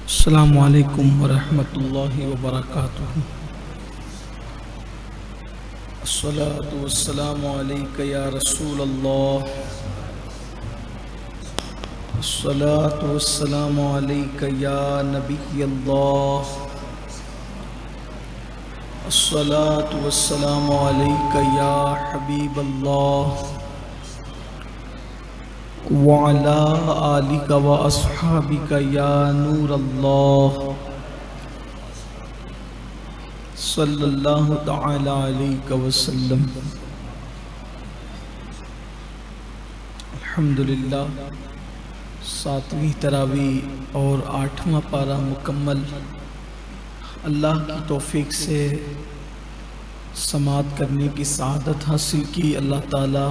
السلام علیکم ورحمۃ اللہ وبرکاتہ۔ الصلاۃ والسلام علیک یا رسول اللہ، الصلاۃ والسلام علیک یا نبی اللہ، الصلاۃ والسلام علیک یا حبیب اللہ، وعلی آلک واصحابک یا نور اللہ، صلی اللہ تعالی علیہ وسلم۔ الحمدللہ، 7ویں تراویح اور 8واں پارہ مکمل اللہ کی توفیق سے سماعت کرنے کی سعادت حاصل کی۔ اللہ تعالی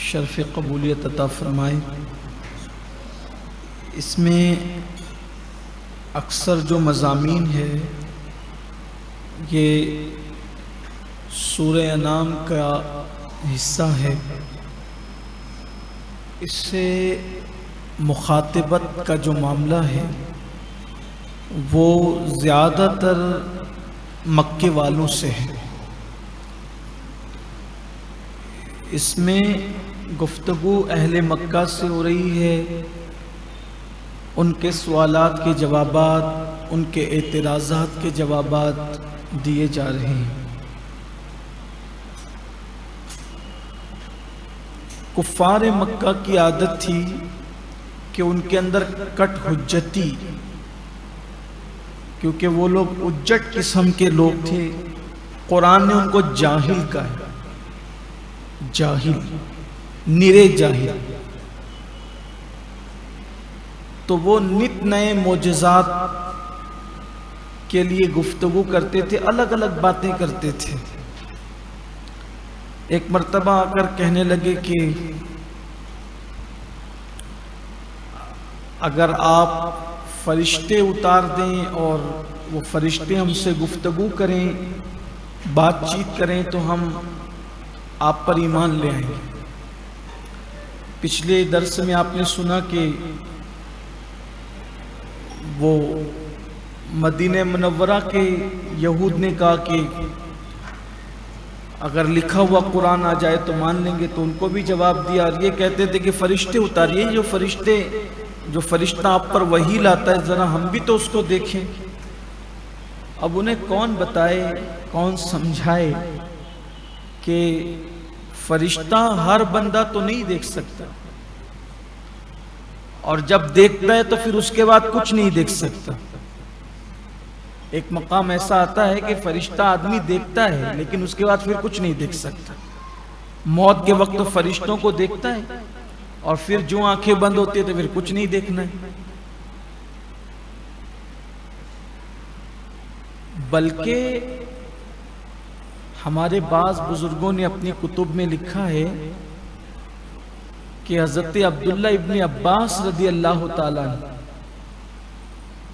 شرف قبولیت عطا فرمائے۔ اس میں اکثر جو مضامین ہے یہ سورہ انعام کا حصہ ہے، اس سے مخاطبت کا جو معاملہ ہے وہ زیادہ تر مکے والوں سے ہے۔ اس میں گفتگو اہل مکہ سے ہو رہی ہے، ان کے سوالات کے جوابات، ان کے اعتراضات کے جوابات دیے جا رہے ہیں۔ کفار مکہ کی عادت تھی کہ ان کے اندر کٹ حجتی، کیونکہ وہ لوگ اجٹ قسم کے لوگ تھے، قرآن نے ان کو جاہل کہا ہے، جاہل، نرے جاہل۔ تو وہ نت نئے معجزات کے لیے گفتگو کرتے تھے، الگ الگ باتیں کرتے تھے۔ ایک مرتبہ آ کر کہنے لگے کہ اگر آپ فرشتے اتار دیں اور وہ فرشتے ہم سے گفتگو کریں، بات چیت کریں، تو ہم آپ پر ایمان لے آئیں گے۔ پچھلے درس میں آپ نے سنا کہ وہ مدینہ منورہ کے یہود نے کہا کہ اگر لکھا ہوا قرآن آ جائے تو مان لیں گے، تو ان کو بھی جواب دیا، اور یہ کہتے تھے کہ فرشتے اتاریے، جو فرشتہ آپ پر وحی لاتا ہے ذرا ہم بھی تو اس کو دیکھیں۔ اب انہیں کون بتائے، کون سمجھائے کہ فرشتہ ہر بندہ تو نہیں دیکھ سکتا، اور جب دیکھتا ہے تو پھر اس کے بعد کچھ نہیں دیکھ سکتا۔ ایک مقام ایسا آتا ہے کہ فرشتہ آدمی دیکھتا ہے لیکن اس کے بعد پھر کچھ نہیں دیکھ سکتا۔ موت کے وقت تو فرشتوں کو دیکھتا ہے، اور پھر جو آنکھیں بند ہوتی ہے تو پھر کچھ نہیں دیکھنا ہے۔ بلکہ ہمارے بعض بزرگوں نے اپنی کتب میں لکھا ہے کہ حضرت عبداللہ ابن عباس رضی اللہ تعالیٰ عنہ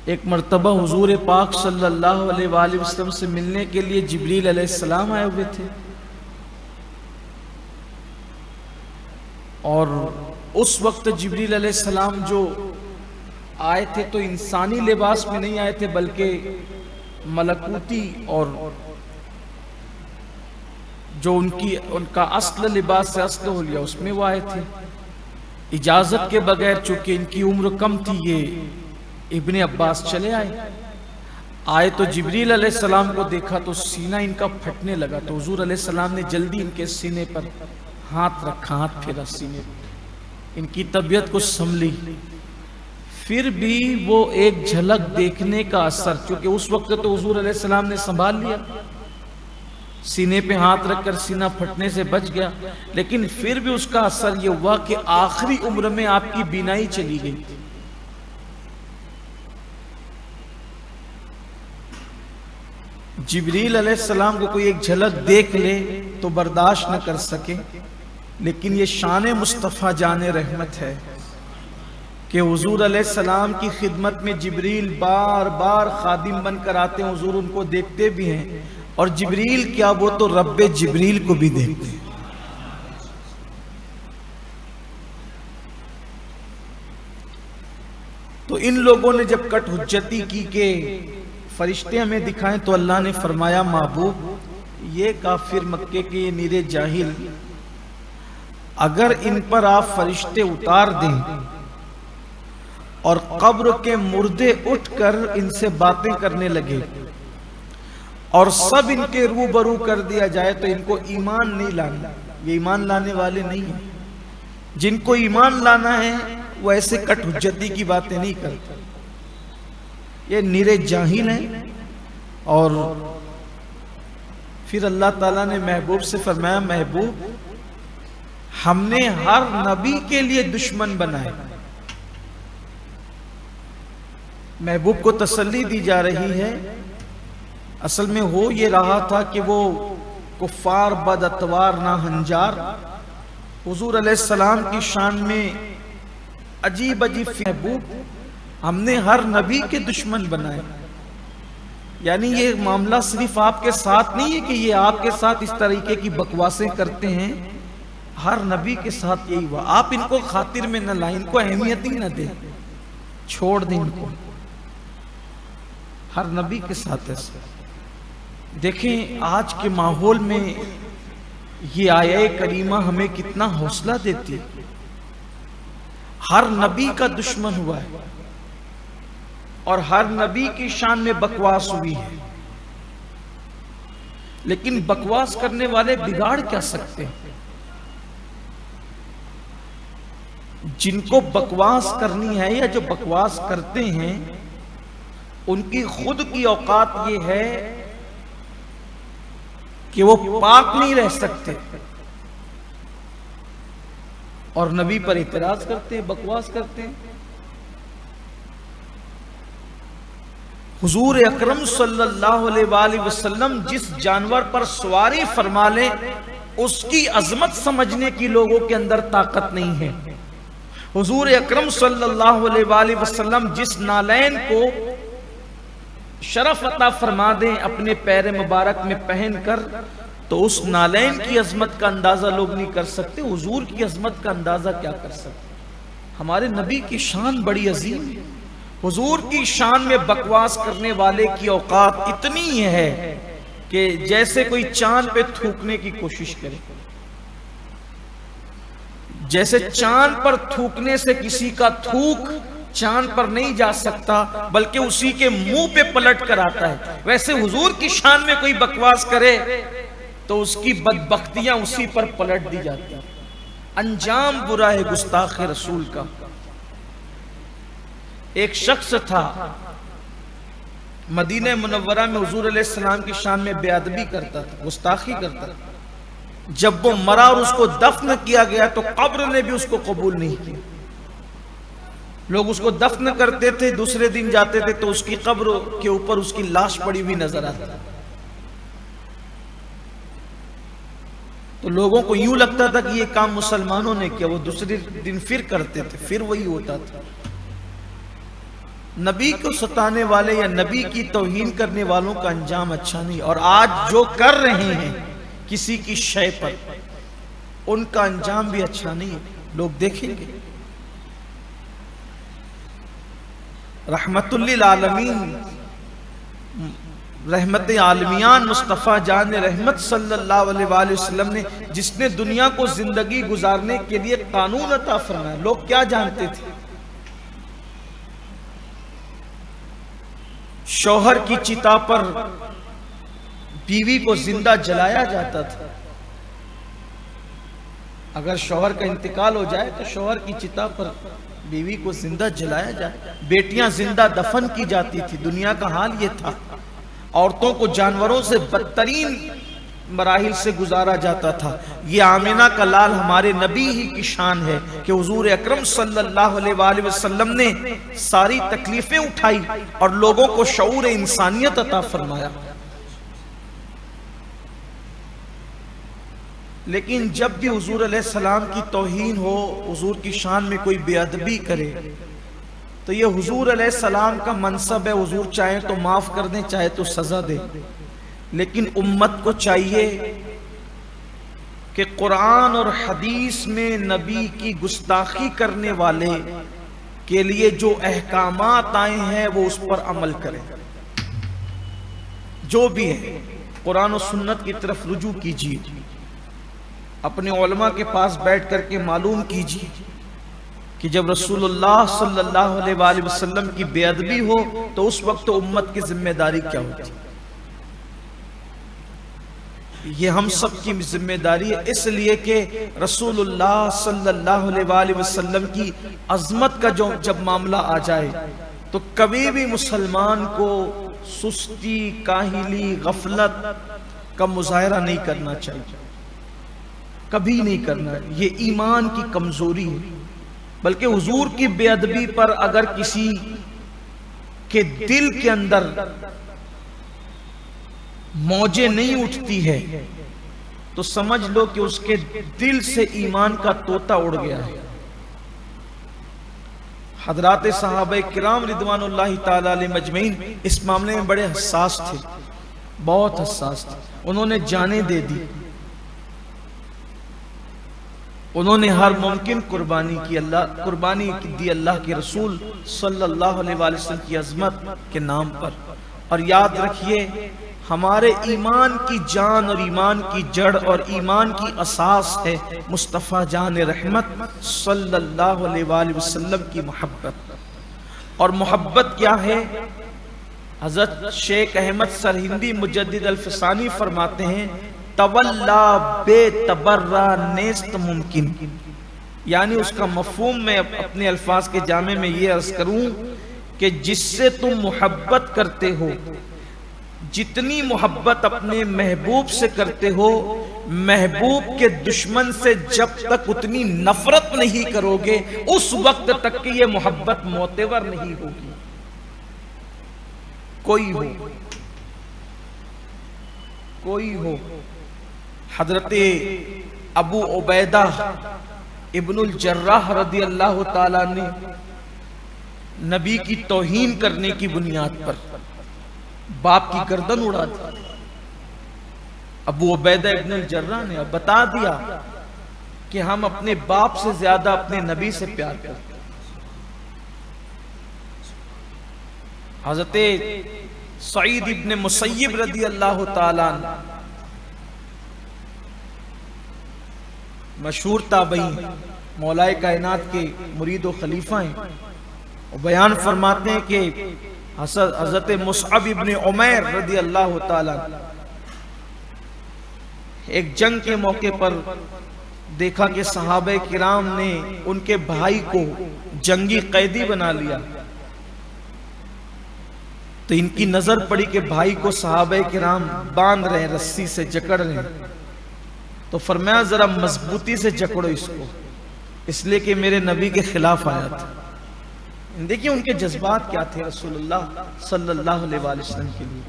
ایک مرتبہ حضور پاک صلی اللہ علیہ وآلہ وسلم سے ملنے کے لیے جبریل علیہ السلام آئے ہوئے تھے، اور اس وقت جبریل علیہ السلام جو آئے تھے تو انسانی لباس میں نہیں آئے تھے، بلکہ ملکوتی اور جو ان کا اصل لباس ہے، اصل حلیہ، اس میں وہ آئے تھے اجازت کے بغیر۔ چونکہ ان کی عمر کم تھی، یہ ابن عباس چلے آئے تو جبریل علیہ السلام کو دیکھا تو سینہ ان کا پھٹنے لگا، تو حضور علیہ السلام نے جلدی ان کے سینے پر ہاتھ رکھا، ہاتھ پھیرا سینے پر، ان کی طبیعت کو سنبھلی۔ پھر بھی وہ ایک جھلک دیکھنے کا اثر، چونکہ اس وقت تو حضور علیہ السلام نے سنبھال لیا، سینے پہ ہاتھ رکھ کر سینہ پھٹنے سے بچ گیا، لیکن پھر بھی اس کا اثر یہ ہوا کہ آخری عمر میں آپ کی بینائی چلی گئی۔ جبریل علیہ السلام کو کوئی ایک جھلک دیکھ لے تو برداشت نہ کر سکے، لیکن یہ شان مصطفیٰ جان رحمت ہے کہ حضور علیہ السلام کی خدمت میں جبریل بار بار خادم بن کر آتے ہیں، حضور ان کو دیکھتے بھی ہیں، اور جبریل کیا، وہ تو رب جبریل کو بھی دیکھتے ہیں۔ تو تو ان لوگوں نے جب کٹ حجتی کی کہ فرشتے ہمیں دکھائیں، تو اللہ نے فرمایا محبوب یہ کافر مکے کے یہ نیرے جاہل، اگر ان پر آپ فرشتے اتار دیں اور قبر کے مردے اٹھ کر ان سے باتیں کرنے لگے اور سب ان کے روبرو کر دیا جائے تو ان کو ایمان نہیں لانا، یہ ایمان لانے والے نہیں ہیں۔ جن کو ایمان لانا ہے وہ ایسے کٹ حجتی کی باتیں نہیں کرتے، یہ نیرے جاہل ہیں۔ اور پھر اللہ تعالیٰ نے محبوب سے فرمایا محبوب ہم نے ہر نبی کے لیے دشمن بنائے۔ محبوب کو تسلی دی جا رہی ہے، اصل میں ہو یہ رہا تھا کہ وہ کفار بد اتوار ناہنجار حضور علیہ السلام کی شان میں عجیب عجیب محبوب ہم نے ہر نبی کے دشمن بنائے۔ یعنی یہ معاملہ صرف آپ کے ساتھ نہیں ہے کہ یہ آپ کے ساتھ اس طریقے کی بکواسیں کرتے ہیں، ہر نبی کے ساتھ یہی ہوا۔ آپ ان کو خاطر میں نہ لائیں، ان کو اہمیت ہی نہ دیں، چھوڑ دیں ان کو، ہر نبی کے ساتھ ایسا۔ دیکھیں آج کے ماحول میں یہ آیہ کریمہ ہمیں کتنا حوصلہ دیتی، ہر نبی کا دشمن ہوا ہے اور ہر نبی کی شان میں بکواس ہوئی ہے، لیکن بکواس کرنے والے بگاڑ کیا سکتے ہیں؟ جن کو بکواس کرنی ہے یا جو بکواس کرتے ہیں ان کی خود کی اوقات یہ ہے کہ وہ پاک نہیں رہ سکتے اور نبی پر اعتراض کرتے ہیں، بکواس کرتے ہیں۔ حضور اکرم صلی اللہ علیہ وآلہ وسلم جس جانور پر سواری فرما لیں اس کی عظمت سمجھنے کی لوگوں کے اندر طاقت نہیں ہے۔ حضور اکرم صلی اللہ علیہ وآلہ وسلم جس نالین کو شرف عطا فرما دیں اپنے پیر مبارک میں پہن کر، تو اس نالین کی عظمت کا اندازہ لوگ نہیں کر سکتے، حضور کی عظمت کا اندازہ کیا کر سکتے؟ ہمارے نبی کی شان بڑی عظیم ہے۔ حضور کی شان میں بکواس کرنے والے کی اوقات اتنی ہے کہ جیسے کوئی چاند پہ تھوکنے کی کوشش کرے، جیسے چاند پر تھوکنے سے کسی کا تھوک چاند پر نہیں جا سکتا بلکہ اسی کے منہ پہ پلٹ کر آتا ہے، ویسے حضور کی شان میں کوئی بکواس کرے تو اس کی بدبختیاں اسی پر پلٹ دی جاتی ہیں۔ انجام برا ہے گستاخ رسول کا۔ ایک شخص تھا مدینہ منورہ میں حضور علیہ السلام کی شان میں بے ادبی کرتا تھا، گستاخی کرتا تھا۔ جب وہ مرا اور اس کو دفن کیا گیا تو قبر نے بھی اس کو قبول نہیں کیا۔ لوگ اس کو دفن کرتے تھے، دوسرے دن جاتے تھے تو اس کی قبر کے اوپر اس کی لاش پڑی ہوئی نظر آتی، تو لوگوں کو یوں لگتا تھا کہ یہ کام مسلمانوں نے کیا، وہ دوسرے دن پھر کرتے تھے، پھر وہی ہوتا تھا۔ نبی کو ستانے والے یا نبی کی توہین کرنے والوں کا انجام اچھا نہیں، اور آج جو کر رہے ہیں کسی کی شے پر ان کا انجام بھی اچھا نہیں ہے، لوگ دیکھیں گے۔ رحمت للعالمین، رحمت عالمیان مصطفیٰ جان رحمت صلی اللہ علیہ وآلہ وسلم نے جس نے دنیا کو زندگی گزارنے کے لیے قانون عطا فرمایا، لوگ کیا جانتے تھے؟ شوہر کی چتا پر بیوی کو زندہ جلایا جاتا تھا، اگر شوہر کا انتقال ہو جائے تو شوہر کی چتا پر بیوی کو زندہ جلایا جائے، بیٹیاں زندہ دفن کی جاتی تھی۔ دنیا کا حال یہ تھا، عورتوں کو جانوروں سے بدترین مراحل سے گزارا جاتا تھا۔ یہ آمنہ کا لال ہمارے نبی ہی کی شان ہے کہ حضور اکرم صلی اللہ علیہ وآلہ وسلم نے ساری تکلیفیں اٹھائی اور لوگوں کو شعور انسانیت عطا فرمایا۔ لیکن جب بھی حضور علیہ السلام کی توہین ہو، حضور کی شان میں کوئی بے ادبی کرے، تو یہ حضور علیہ السلام کا منصب ہے، حضور چاہے تو معاف کر دیں، چاہے تو سزا دے، لیکن امت کو چاہیے کہ قرآن اور حدیث میں نبی کی گستاخی کرنے والے کے لیے جو احکامات آئے ہیں وہ اس پر عمل کریں. جو بھی ہے قرآن و سنت کی طرف رجوع کیجیے، اپنے علماء کے پاس بیٹھ کر کے معلوم کیجیے کہ جب رسول اللہ صلی اللہ علیہ وآلہ وسلم کی بے ادبی ہو تو اس وقت امت کی ذمہ داری کیا ہوتی. یہ ہم سب کی ذمہ داری ہے، اس لیے کہ رسول اللہ صلی اللہ علیہ وآلہ وسلم کی عظمت کا جب معاملہ آ جائے تو کبھی بھی مسلمان کو سستی، کاہلی، غفلت کا مظاہرہ نہیں کرنا چاہیے، کبھی نہیں کرنا. یہ ایمان کی کمزوری ہے. بلکہ حضور کی بے ادبی پر اگر کسی کے دل کے اندر موجیں نہیں اٹھتی ہے تو سمجھ لو کہ اس کے دل سے ایمان کا طوطا اڑ گیا ہے. حضرات صحابہ کرام رضوان اللہ تعالی علیہ مجمعین اس معاملے میں بڑے حساس تھے، بہت حساس تھے. انہوں نے جانیں دے دی، انہوں نے ہر ممکن قربانی دی اللہ کے رسول صلی اللہ علیہ وآلہ وسلم کی عظمت کے نام پر. اور یاد رکھیے ہمارے ایمان کی جان اور ایمان کی جڑ اور ایمان کی اساس ہے مصطفیٰ جان رحمت صلی اللہ علیہ وآلہ وسلم کی محبت. اور محبت کیا ہے؟ حضرت شیخ احمد سرہندی مجدد الفسانی فرماتے ہیں تولا بے تبرہ نیست ممکن. یعنی اس کا مفہوم میں اپنے الفاظ کے جامع میں یہ عرض کروں کہ جس سے تم محبت کرتے ہو، جتنی محبت اپنے محبوب سے کرتے ہو، محبوب کے دشمن سے جب تک اتنی نفرت نہیں کرو گے اس وقت تک کہ یہ محبت معتبر نہیں ہوگی. کوئی ہو حضرت ابو عبیدہ ابن الجراح رضی اللہ تعالیٰ نے نبی کی توہین کرنے کی بنیاد پر باپ کی گردن اڑا دی. ابو عبیدہ ابن الجراح نے بتا دیا کہ ہم اپنے باپ سے زیادہ اپنے نبی سے پیار کرتے ہیں. حضرت سعید ابن مسیب رضی اللہ تعالیٰ عنہ مشہور تابعی مولائے کائنات کے مرید و خلیفہ ہیں، اور بیان فرماتے ہیں کہ حضرت مصعب ابن عمیر رضی اللہ تعالیٰ ایک جنگ کے موقع پر دیکھا کہ صحابہ کرام نے ان کے بھائی کو جنگی قیدی بنا لیا. تو ان کی نظر پڑی کہ بھائی کو صحابہ کرام باندھ رہے ہیں، رسی سے جکڑ رہے ہیں. تو فرمایا ذرا مضبوطی سے جکڑو اس کو، اس لیے کہ میرے نبی کے خلاف آیا تھا. دیکھیں ان کے جذبات کیا تھے رسول اللہ صلی اللہ علیہ وآلہ وسلم کے لیے.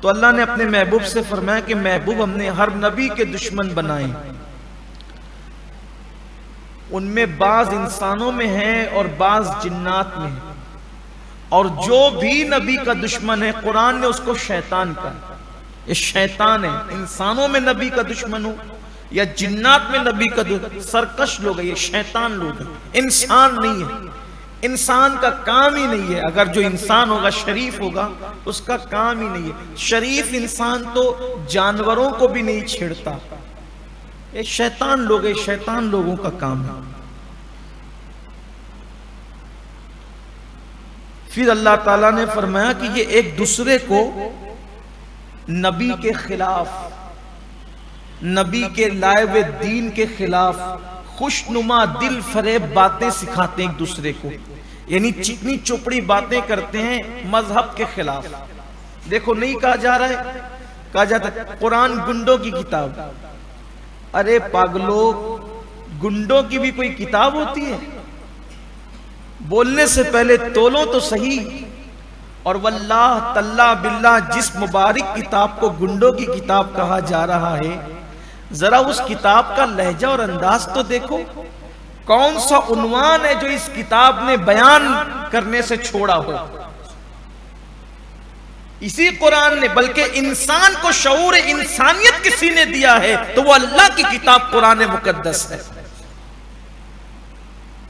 تو اللہ نے اپنے محبوب سے فرمایا کہ محبوب ہم نے ہر نبی کے دشمن بنائے، ان میں بعض انسانوں میں ہیں اور بعض جنات میں ہیں، اور جو بھی نبی کا دشمن ہے قرآن نے اس کو شیطان کہا. یہ شیطان ہے. انسانوں میں نبی کا دشمن ہو یا جنات میں نبی کا دشمن، سرکش لوگ ہیں، یہ شیطان لوگ ہیں، انسان نہیں ہے. انسان کا کام ہی نہیں ہے. اگر جو انسان ہوگا شریف ہوگا اس کا کام ہی نہیں ہے. شریف انسان تو جانوروں کو بھی نہیں چھیڑتا. یہ شیطان لوگ ہیں، شیطان لوگوں کا کام ہے. پھر اللہ تعالیٰ نے فرمایا کہ یہ ایک دوسرے کو نبی کے خلاف، نبی کے لائے ہوئے دین کے خلاف خوشنما دل فریب باتیں سکھاتے ہیں ایک دوسرے کو. یعنی چکنی چپڑی باتیں کرتے ہیں مذہب کے خلاف. دیکھو نہیں کہا جا رہا ہے، کہا جاتا ہے قرآن گنڈوں کی کتاب. ارے پاگلو، گنڈوں کی بھی کوئی کتاب ہوتی ہے؟ بولنے سے پہلے تولو تو صحیح. اور واللہ تاللہ باللہ جس مبارک کتاب کو گنڈوں کی کتاب کہا جا رہا ہے، ذرا اس کتاب کا لہجہ اور انداز تو دیکھو. کون سا عنوان ہے جو اس کتاب نے بیان کرنے سے چھوڑا ہو؟ اسی قرآن نے. بلکہ انسان کو شعور انسانیت کسی نے دیا ہے تو وہ اللہ کی کتاب قرآن مقدس ہے.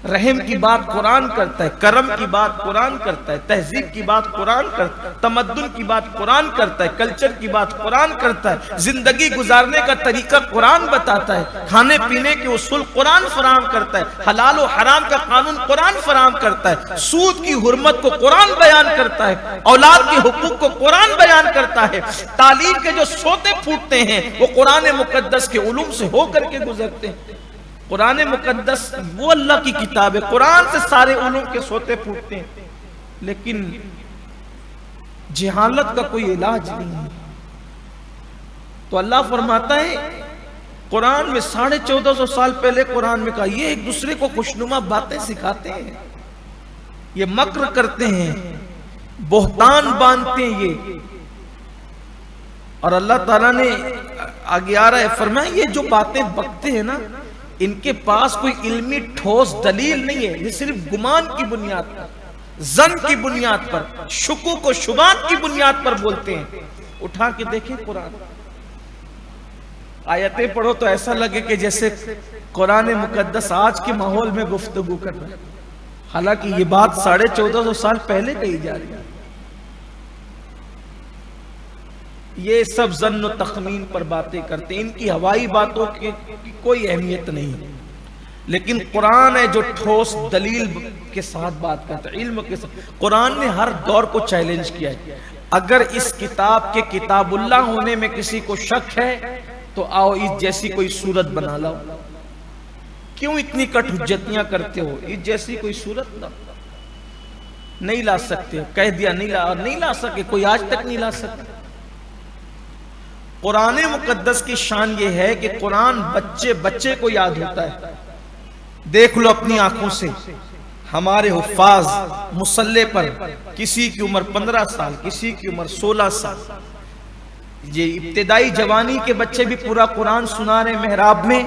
رحم کی بات قرآن کرتا ہے، کرم کی بات قرآن کرتا ہے، تہذیب کی بات قرآن کرتا ہے، تمدن کی بات قرآن کرتا ہے، کلچر کی بات قرآن کرتا ہے، زندگی گزارنے کا طریقہ قرآن بتاتا ہے، کھانے پینے کے اصول قرآن فراہم کرتا ہے، حلال و حرام کا قانون قرآن فراہم کرتا ہے، سود کی حرمت کو قرآن بیان کرتا ہے، اولاد کے حقوق کو قرآن بیان کرتا ہے، تعلیم کے جو سوتے پھوٹتے ہیں وہ قرآن مقدس کے علوم سے ہو کر کے گزرتے ہیں۔ قرآن مقدس وہ اللہ کی کتاب ہے، قرآن سے سارے علوم کے سوتے پھوٹتے ہیں، لیکن جہالت کا کوئی علاج نہیں ہے۔ تو اللہ فرماتا ہے قرآن میں 1450 سال پہلے قرآن میں کہا یہ ایک دوسرے کو خوشنما باتیں سکھاتے ہیں، یہ مکر کرتے ہیں، بہتان باندھتے ہیں یہ۔ اور اللہ تعالیٰ نے آگے آ رہا ہے فرمایا یہ جو باتیں بکتے ہیں نا ان کے پاس کوئی علمی ٹھوس دلیل نہیں ہے، یہ صرف گمان کی بنیاد پر، ظن کی بنیاد پر، شکوک و شبہات کی بنیاد پر بولتے ہیں۔ اٹھا کے دیکھیں قرآن، آیتیں پڑھو تو ایسا لگے کہ جیسے قرآن مقدس آج کے ماحول میں گفتگو کر رہا ہے، حالانکہ یہ بات 1450 سال پہلے کہی جا رہی ہے۔ یہ سب ظن و تخمین پر باتیں کرتے ہیں، ان کی ہوائی باتوں کی کوئی اہمیت نہیں ہے، لیکن قرآن ہے جو ٹھوس دلیل کے ساتھ بات کرتا ہے، علم کے ساتھ۔ قرآن نے ہر دور کو چیلنج کیا ہے، اگر اس کتاب کے کتاب اللہ ہونے میں کسی کو شک ہے تو آؤ اس جیسی کوئی صورت بنا لاؤ، کیوں اتنی کٹ حجتیاں کرتے ہو؟ اس جیسی کوئی صورت نہیں لا سکتے، کہہ دیا نہیں لا سکے، کوئی آج تک نہیں لا سکتا۔ قرآن مقدس کی شان یہ ہے کہ قرآن بچے کو یاد ہوتا ہے۔ دیکھ لو اپنی آنکھوں سے، ہمارے حفاظ مصلی پر کسی کی عمر 15 سال، کسی کی عمر 16 سال، یہ ابتدائی جوانی کے بچے بھی پورا قرآن سنا رہے محراب میں،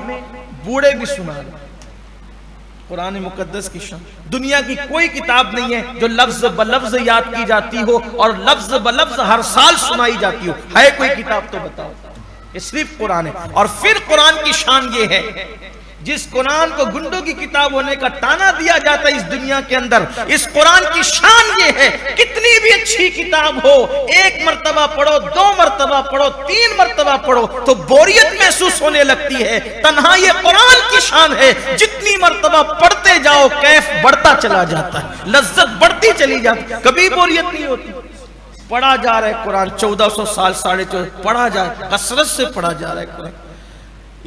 بوڑھے بھی سنا رہے۔ قرآن مقدس کی شان، دنیا کی کوئی کتاب نہیں ہے جو لفظ بلفظ یاد کی جاتی ہو اور لفظ بلفظ ہر سال سنائی جاتی ہو، ہے کوئی کتاب تو بتاؤ؟ یہ صرف قرآن ہے۔ اور پھر قرآن کی شان یہ ہے جس قرآن کو گنڈوں کی کتاب ہونے کا تانا دیا جاتا ہے اس دنیا کے اندر، اس قرآن کی شان یہ ہے کتنی بھی اچھی کتاب ہو، ایک مرتبہ پڑھو، 2 مرتبہ پڑھو، 3 مرتبہ پڑھو تو بوریت محسوس ہونے لگتی ہے۔ تنہا یہ قرآن کی شان ہے، جتنی مرتبہ پڑھتے جاؤ کیف بڑھتا چلا جاتا ہے، لذت بڑھتی چلی جاتی ہے، کبھی بوریت نہیں ہوتی۔ پڑھا جا رہا ہے قرآن 1400 سال، 1450 پڑھا جا رہا ہے، کثرت سے پڑھا جا رہا ہے قرآن۔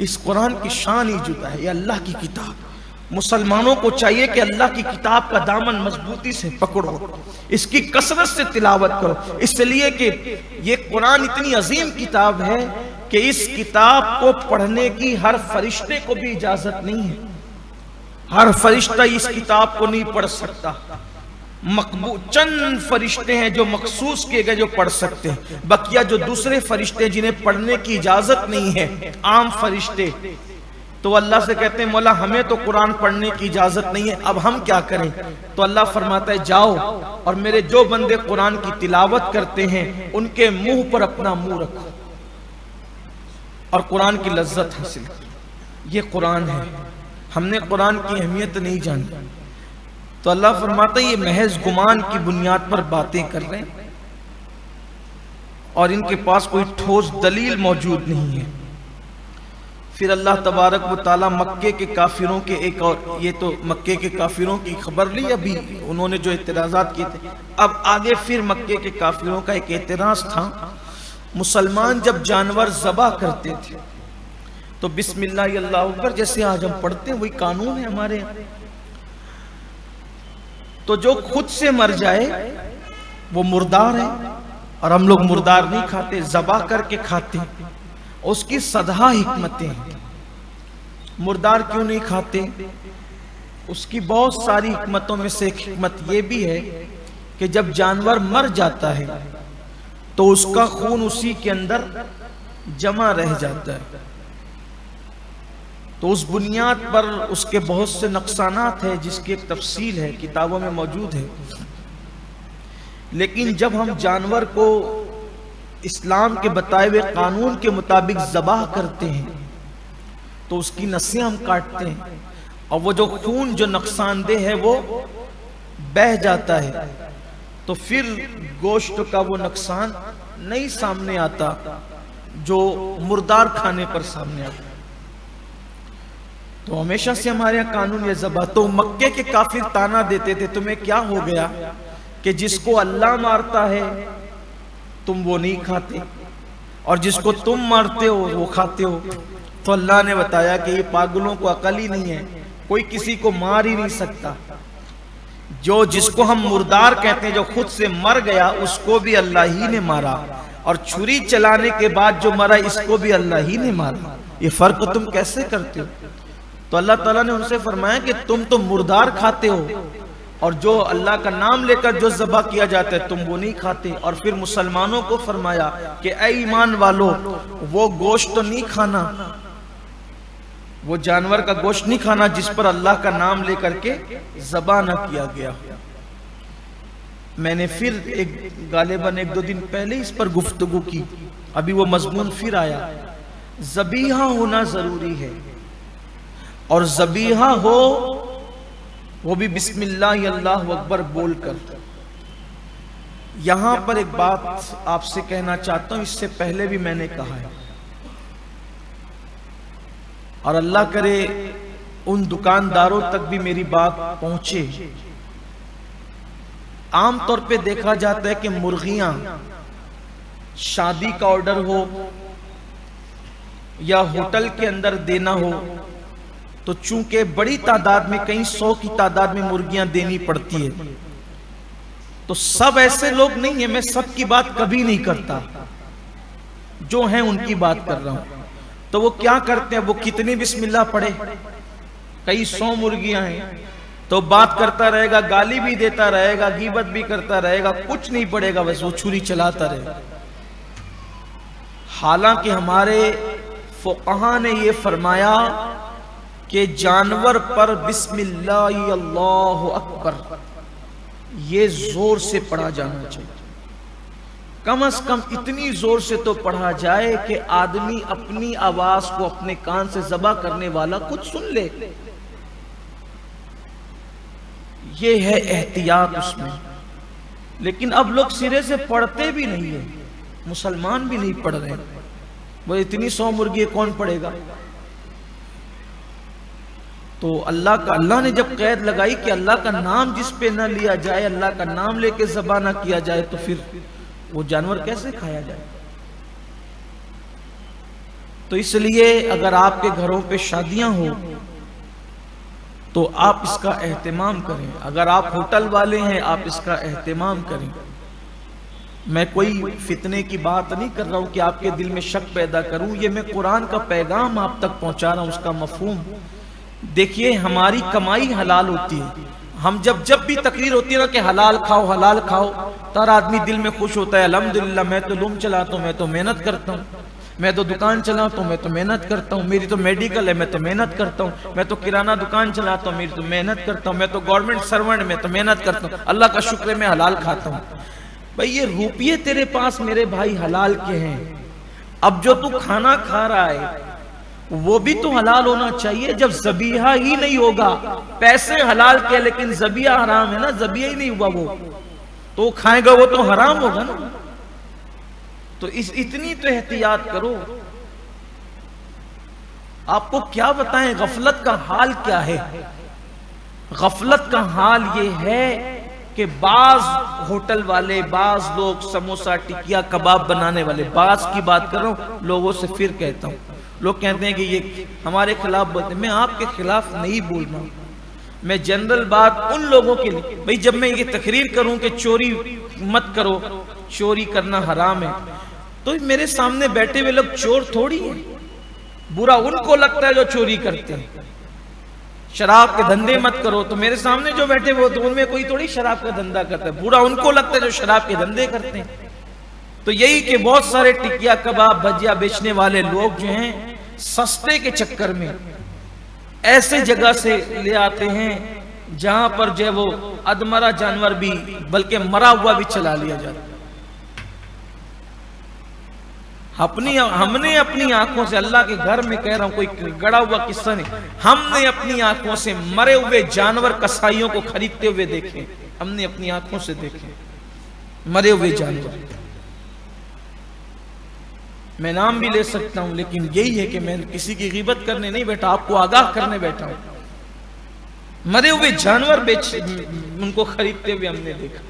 اس قرآن کی شان ہی جدا ہے، یہ اللہ کی کتاب۔ مسلمانوں کو چاہیے کہ اللہ کی کتاب کا دامن مضبوطی سے پکڑو، اس کی کثرت سے تلاوت کرو، اس لیے کہ یہ قرآن اتنی عظیم کتاب ہے کہ اس کتاب کو پڑھنے کی ہر فرشتے کو بھی اجازت نہیں ہے، ہر فرشتہ اس کتاب کو نہیں پڑھ سکتا، چند فرشتے ہیں جو مخصوص کیے گئے جو پڑھ سکتے ہیں، بقیہ جو دوسرے فرشتے جنہیں پڑھنے کی اجازت نہیں ہے، عام فرشتے، تو اللہ سے کہتے ہیں مولا ہمیں تو قرآن پڑھنے کی اجازت نہیں ہے، اب ہم کیا کریں؟ تو اللہ فرماتا ہے جاؤ اور میرے جو بندے قرآن کی تلاوت کرتے ہیں ان کے منہ پر اپنا منہ رکھو اور قرآن کی لذت حاصل کرو۔ یہ قرآن ہے، ہم نے قرآن کی اہمیت نہیں جانی، تو اللہ فرماتا ہے یہ محض گمان کی بنیاد پر باتیں کر رہے ہیں اور ان کے پاس کوئی ٹھوس دلیل موجود نہیں ہے۔ پھر اللہ تبارک و تعالی مکے کے کافروں کے ایک اور، یہ تو مکے کے کافروں کی خبر لی ابھی انہوں نے جو اعتراضات کیے تھے، اب آگے پھر مکے کے کافروں کا ایک اعتراض تھا۔ مسلمان جب جانور ذبح کرتے تھے تو بسم اللہ اللہ اکبر جیسے آج ہم پڑھتے ہیں وہی قانون ہے ہمارے یہاں، تو جو خود سے مر جائے وہ مردار ہے اور ہم لوگ مردار نہیں کھاتے، ذبح کر کے کھاتے ہیں، اس کی سدھا حکمتیں ہیں۔ مردار کیوں نہیں کھاتے؟ اس کی بہت ساری حکمتوں میں سے ایک حکمت یہ بھی ہے کہ جب جانور مر جاتا ہے تو اس کا خون اسی کے اندر جمع رہ جاتا ہے، تو اس بنیاد پر اس کے بہت سے نقصانات ہیں جس کی ایک تفصیل ہے، کتابوں میں موجود ہے۔ لیکن جب ہم جانور کو اسلام کے بتائے ہوئے قانون کے مطابق ذبح کرتے ہیں تو اس کی نسیں ہم کاٹتے ہیں، اور وہ جو خون جو نقصان دہ ہے وہ بہہ جاتا ہے، تو پھر گوشت کا وہ نقصان نہیں سامنے آتا جو مردار کھانے پر سامنے آتا. تو ہمیشہ سے ہمارے یہاں قانون یہ ذبح. تو مکے کے کافر تانا دیتے تھے تمہیں کیا ہو گیا کہ جس کو اللہ مارتا ہے تم وہ نہیں کھاتے اور جس کو تم مارتے ہو وہ کھاتے ہو. تو اللہ نے بتایا کہ یہ پاگلوں کو عقل ہی نہیں ہے، کوئی کسی کو مار ہی نہیں سکتا. جو جس کو ہم مردار کہتے ہیں جو خود سے مر گیا اس کو بھی اللہ ہی نے مارا، اور چھری چلانے کے بعد جو مرا اس کو بھی اللہ ہی نے مارا. یہ فرق تم کیسے کرتے ہو؟ تو اللہ تعالیٰ نے ان سے فرمایا کہ تم تو مردار کھاتے ہو اور جو اللہ کا نام لے کر جو ذبح کیا جاتا ہے تم وہ نہیں کھاتے. اور پھر مسلمانوں کو فرمایا کہ اے ایمان والو وہ گوشت تو نہیں کھانا، وہ جانور کا گوشت نہیں کھانا جس پر اللہ کا نام لے کر کے ذبح نہ کیا گیا. میں نے پھر غالباً 1-2 دن پہلے اس پر گفتگو کی، ابھی وہ مضمون پھر آیا. ذبیحہ ہونا ضروری ہے، اور ذبیحہ ہو وہ بھی بسم اللہ اللہ اکبر بول کر. یہاں پر ایک بات آپ سے کہنا چاہتا ہوں، اس سے پہلے بھی میں نے کہا ہے، اور اللہ کرے ان دکانداروں تک بھی میری بات پہنچے. عام طور پہ دیکھا جاتا ہے کہ مرغیاں شادی کا آرڈر ہو یا ہوٹل کے اندر دینا ہو تو چونکہ بڑی تعداد میں کئی 100 کی تعداد میں مرغیاں دینی پڑتی ہے، تو سب ایسے لوگ نہیں ہیں، میں سب کی بات کبھی نہیں کرتا، جو ہیں ان کی بات کر رہا ہوں. تو وہ کیا کرتے ہیں، وہ کتنی بسم اللہ پڑھے، کئی 100 مرغیاں ہیں تو بات کرتا رہے گا، گالی بھی دیتا رہے گا، غیبت بھی کرتا رہے گا، کچھ نہیں پڑے گا، بس وہ چھری چلاتا رہے گا. حالانکہ ہمارے فقہاء نے یہ فرمایا کہ جانور پر بسم اللہ اللہ اکبر یہ زور سے پڑھا جانا چاہیے. کم از کم اتنی زور سے تو پڑھا جائے کہ آدمی اپنی آواز کو اپنے کان سے ذبح کرنے والا کچھ سن لے. یہ ہے احتیاط اس میں. لیکن اب لوگ سرے سے پڑھتے بھی نہیں ہیں، مسلمان بھی نہیں پڑھ رہے. وہ اتنی 100 مرغی کون پڑھے گا؟ تو اللہ نے جب قید لگائی کہ اللہ کا نام جس پہ نہ لیا جائے، اللہ کا نام لے کے ذبح نہ کیا جائے، تو پھر وہ جانور کیسے کھایا جائے؟ تو اس لیے اگر آپ کے گھروں پہ شادیاں ہوں تو آپ اس کا اہتمام کریں. اگر آپ ہوٹل والے ہیں آپ اس کا اہتمام کریں. میں کوئی فتنے کی بات نہیں کر رہا ہوں کہ آپ کے دل میں شک پیدا کروں، یہ میں قرآن کا پیغام آپ تک پہنچا رہا ہوں، اس کا مفہوم. دیکھیے ہماری کمائی حلال ہوتی ہے، ہم جب بھی تقریر ہوتی ہے نا کہ حلال کھاؤ حلال کھاؤ، تو ہر آدمی دل میں خوش ہوتا ہے، الحمدللہ میں تو لوم چلاتا ہوں، میں تو محنت کرتا ہوں، میں تو دکان چلاتا ہوں، میں تو محنت کرتا ہوں، میری تو میڈیکل ہے، میں تو محنت کرتا ہوں، میں تو کرانہ دکان چلاتا ہوں، میری تو محنت کرتا ہوں، میں تو گورنمنٹ سرونٹ میں تو محنت کرتا ہوں، اللہ کا شکر ہے میں حلال کھاتا ہوں. بھئی یہ روپیے تیرے پاس میرے بھائی حلال کے ہیں، اب جو تو کھانا کھا رہا ہے وہ بھی تو حلال ہونا چاہیے. جب ذبیحہ ہی نہیں ہوگا، پیسے حلال کے لیکن ذبیحہ حرام ہے نا، ذبیحہ ہی نہیں ہوا وہ تو کھائے گا، وہ تو حرام ہوگا نا. تو اتنی تو احتیاط کرو. آپ کو کیا بتائیں غفلت کا حال کیا ہے. غفلت کا حال یہ ہے کہ بعض ہوٹل والے، بعض لوگ سموسہ ٹکیا کباب بنانے والے، بعض کی بات کر رہا ہوں، لوگوں سے پھر کہتا ہوں، لوگ کہتے ہیں کہ یہ ہمارے خلاف بولتے ہیں. میں آپ کے خلاف نہیں بول رہا ہوں، میں جنرل بات ان لوگوں کے لیے. بھئی جب میں یہ تقریر کروں کہ چوری مت کرو، چوری کرنا حرام ہے، تو میرے سامنے بیٹھے ہوئے لوگ چور تھوڑی ہیں. برا ان کو لگتا ہے جو چوری کرتے ہیں. شراب کے دھندے مت کرو، تو میرے سامنے جو بیٹھے ہوئے تو ان میں کوئی تھوڑی شراب کا دھندا کرتا ہے. برا ان کو لگتا ہے جو شراب کے دھندے کرتے ہیں. تو یہی کہ بہت سارے ٹکیا کباب بھجیا بیچنے والے لوگ جو ہیں سستے کے چکر میں ایسے جگہ سے لے آتے ہیں جہاں پر جو ہے وہ ادمرا جانور بھی بلکہ مرا ہوا بھی چلا لیا جاتا ہے. ہم نے اپنی آنکھوں سے، اللہ کے گھر میں کہہ رہا ہوں، کوئی گڑا ہوا قصہ نہیں، ہم نے اپنی آنکھوں سے مرے ہوئے جانور کسائیوں کو خریدتے ہوئے دیکھے، ہم نے اپنی آنکھوں سے دیکھے مرے ہوئے جانور. میں نام بھی لے سکتا ہوں، لیکن یہی ہے کہ میں کسی کی غیبت کرنے نہیں بیٹھا، آپ کو آگاہ کرنے بیٹھا ہوں. مرے ہوئے جانور ان کو خریدتے ہوئے ہم نے دیکھا.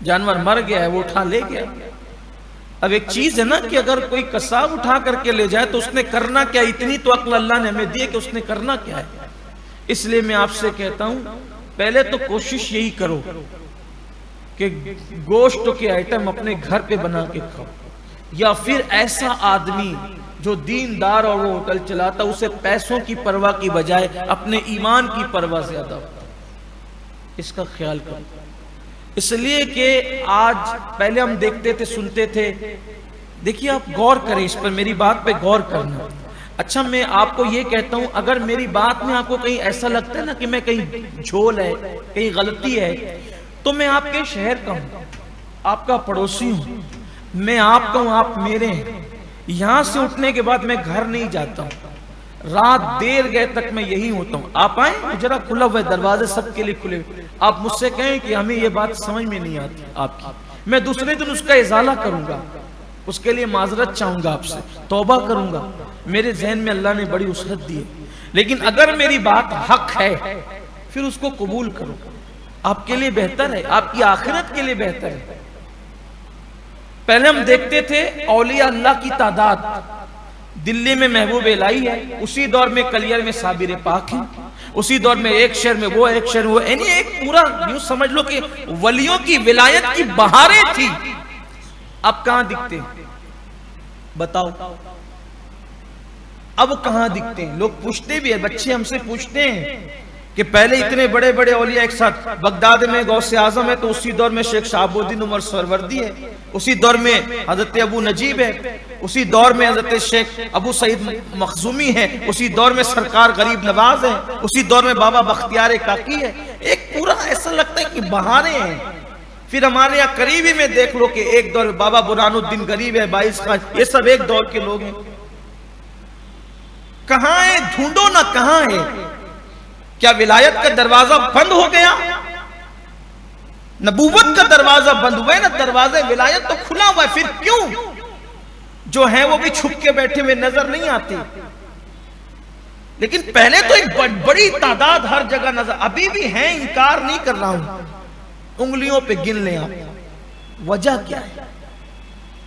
جانور مر گیا ہے، وہ اٹھا لے گیا. اب ایک چیز ہے نا کہ اگر کوئی قصاب اٹھا کر کے لے جائے تو اس نے کرنا کیا؟ اتنی تو عقل اللہ نے ہمیں دی ہے کہ اس نے کرنا کیا ہے. اس لیے میں آپ سے کہتا ہوں، پہلے تو کوشش یہی کرو کہ گوشت کے آئٹم اپنے گھر پہ بنا کے کھاؤ، یا پھر ایسا آدمی جو دیندار اور وہ ہوٹل چلاتا، اسے پیسوں کی پرواہ کی بجائے اپنے ایمان کی پرواہ زیادہ ہوتا. اس کا خیال کرو. اس لیے کہ آج پہلے ہم دیکھتے تھے، سنتے تھے. دیکھیے آپ غور کریں اس پر، میری بات پہ غور کرنا. اچھا میں آپ کو یہ کہتا ہوں، اگر میری بات میں آپ کو کہیں ایسا لگتا ہے نا کہ میں کہیں جھول ہے، کہیں غلطی ہے، تو میں آپ کے شہر کا ہوں، آپ کا پڑوسی ہوں، میں آپ کا ہوں، آپ میرے ہیں. یہاں سے اٹھنے کے بعد میں گھر نہیں جاتا ہوں، رات دیر گئے تک میں یہی ہوتا ہوں. آپ آئیں، ذرا کھلا ہوا ہے، دروازے سب کے لیے کھلے ہوئے. آپ مجھ سے کہیں کہ ہمیں یہ بات سمجھ میں نہیں آتی آپ کی، میں دوسرے دن اس کا ازالہ کروں گا، اس کے لیے معذرت چاہوں گا، آپ سے توبہ کروں گا. میرے ذہن میں اللہ نے بڑی وسعت دی ہے. لیکن اگر میری بات حق ہے پھر اس کو قبول کرو، آپ کے لیے بہتر ہے، آپ کی آخرت کے لیے بہتر ہے. پہلے ہم دیکھتے تھے اولیاء اللہ کی تعداد، دلی میں محبوب الہی ہے، اسی دور میں کلیئر میں صابر پاک ہیں، اسی دور میں ایک شہر میں وہ، ایک شہر میں وہ، یعنی ایک پورا یوں سمجھ لو کہ ولیوں کی ولایت کی بہاریں تھی. اب کہاں دکھتے ہیں بتاؤ؟ اب کہاں دکھتے ہیں؟ لوگ پوچھتے بھی ہیں، بچے ہم سے پوچھتے ہیں کہ پہلے اتنے بڑے بڑے اولیاء ایک ساتھ، بغداد میں غوث اعظم ہے تو اسی دور میں شیخ شہاب الدین عمر سہروردی ہے، اسی دور میں حضرت ابو نجیب ہے، اسی دور میں حضرت شیخ ابو سعید مخزومی ہے، اسی دور میں سرکار غریب نواز ہے، اسی دور میں بابا بختیار کاکی ہے. ایک پورا ایسا لگتا ہے کہ بہاریں ہیں. پھر ہمارے یہاں قریبی میں دیکھ لو کہ ایک دور بابا برہان الدین غریب ہے، 22 خواجہ، یہ سب ایک دور کے لوگ ہیں. کہاں ہے؟ ڈھونڈو نہ کہاں ہے. کیا ولایت کا دروازہ بند ہو گیا؟ نبوت کا دروازہ بند ہوا ہے نا، دروازہ ولایت تو کھلا ہوا ہے. پھر کیوں جو ہیں وہ بھی چھپ کے بیٹھے ہوئے نظر نہیں آتے؟ لیکن پہلے تو ایک بڑی تعداد ہر جگہ نظر، ابھی بھی ہیں، انکار نہیں کر رہا ہوں، انگلیوں پہ گن لیں آپ. وجہ کیا ہے؟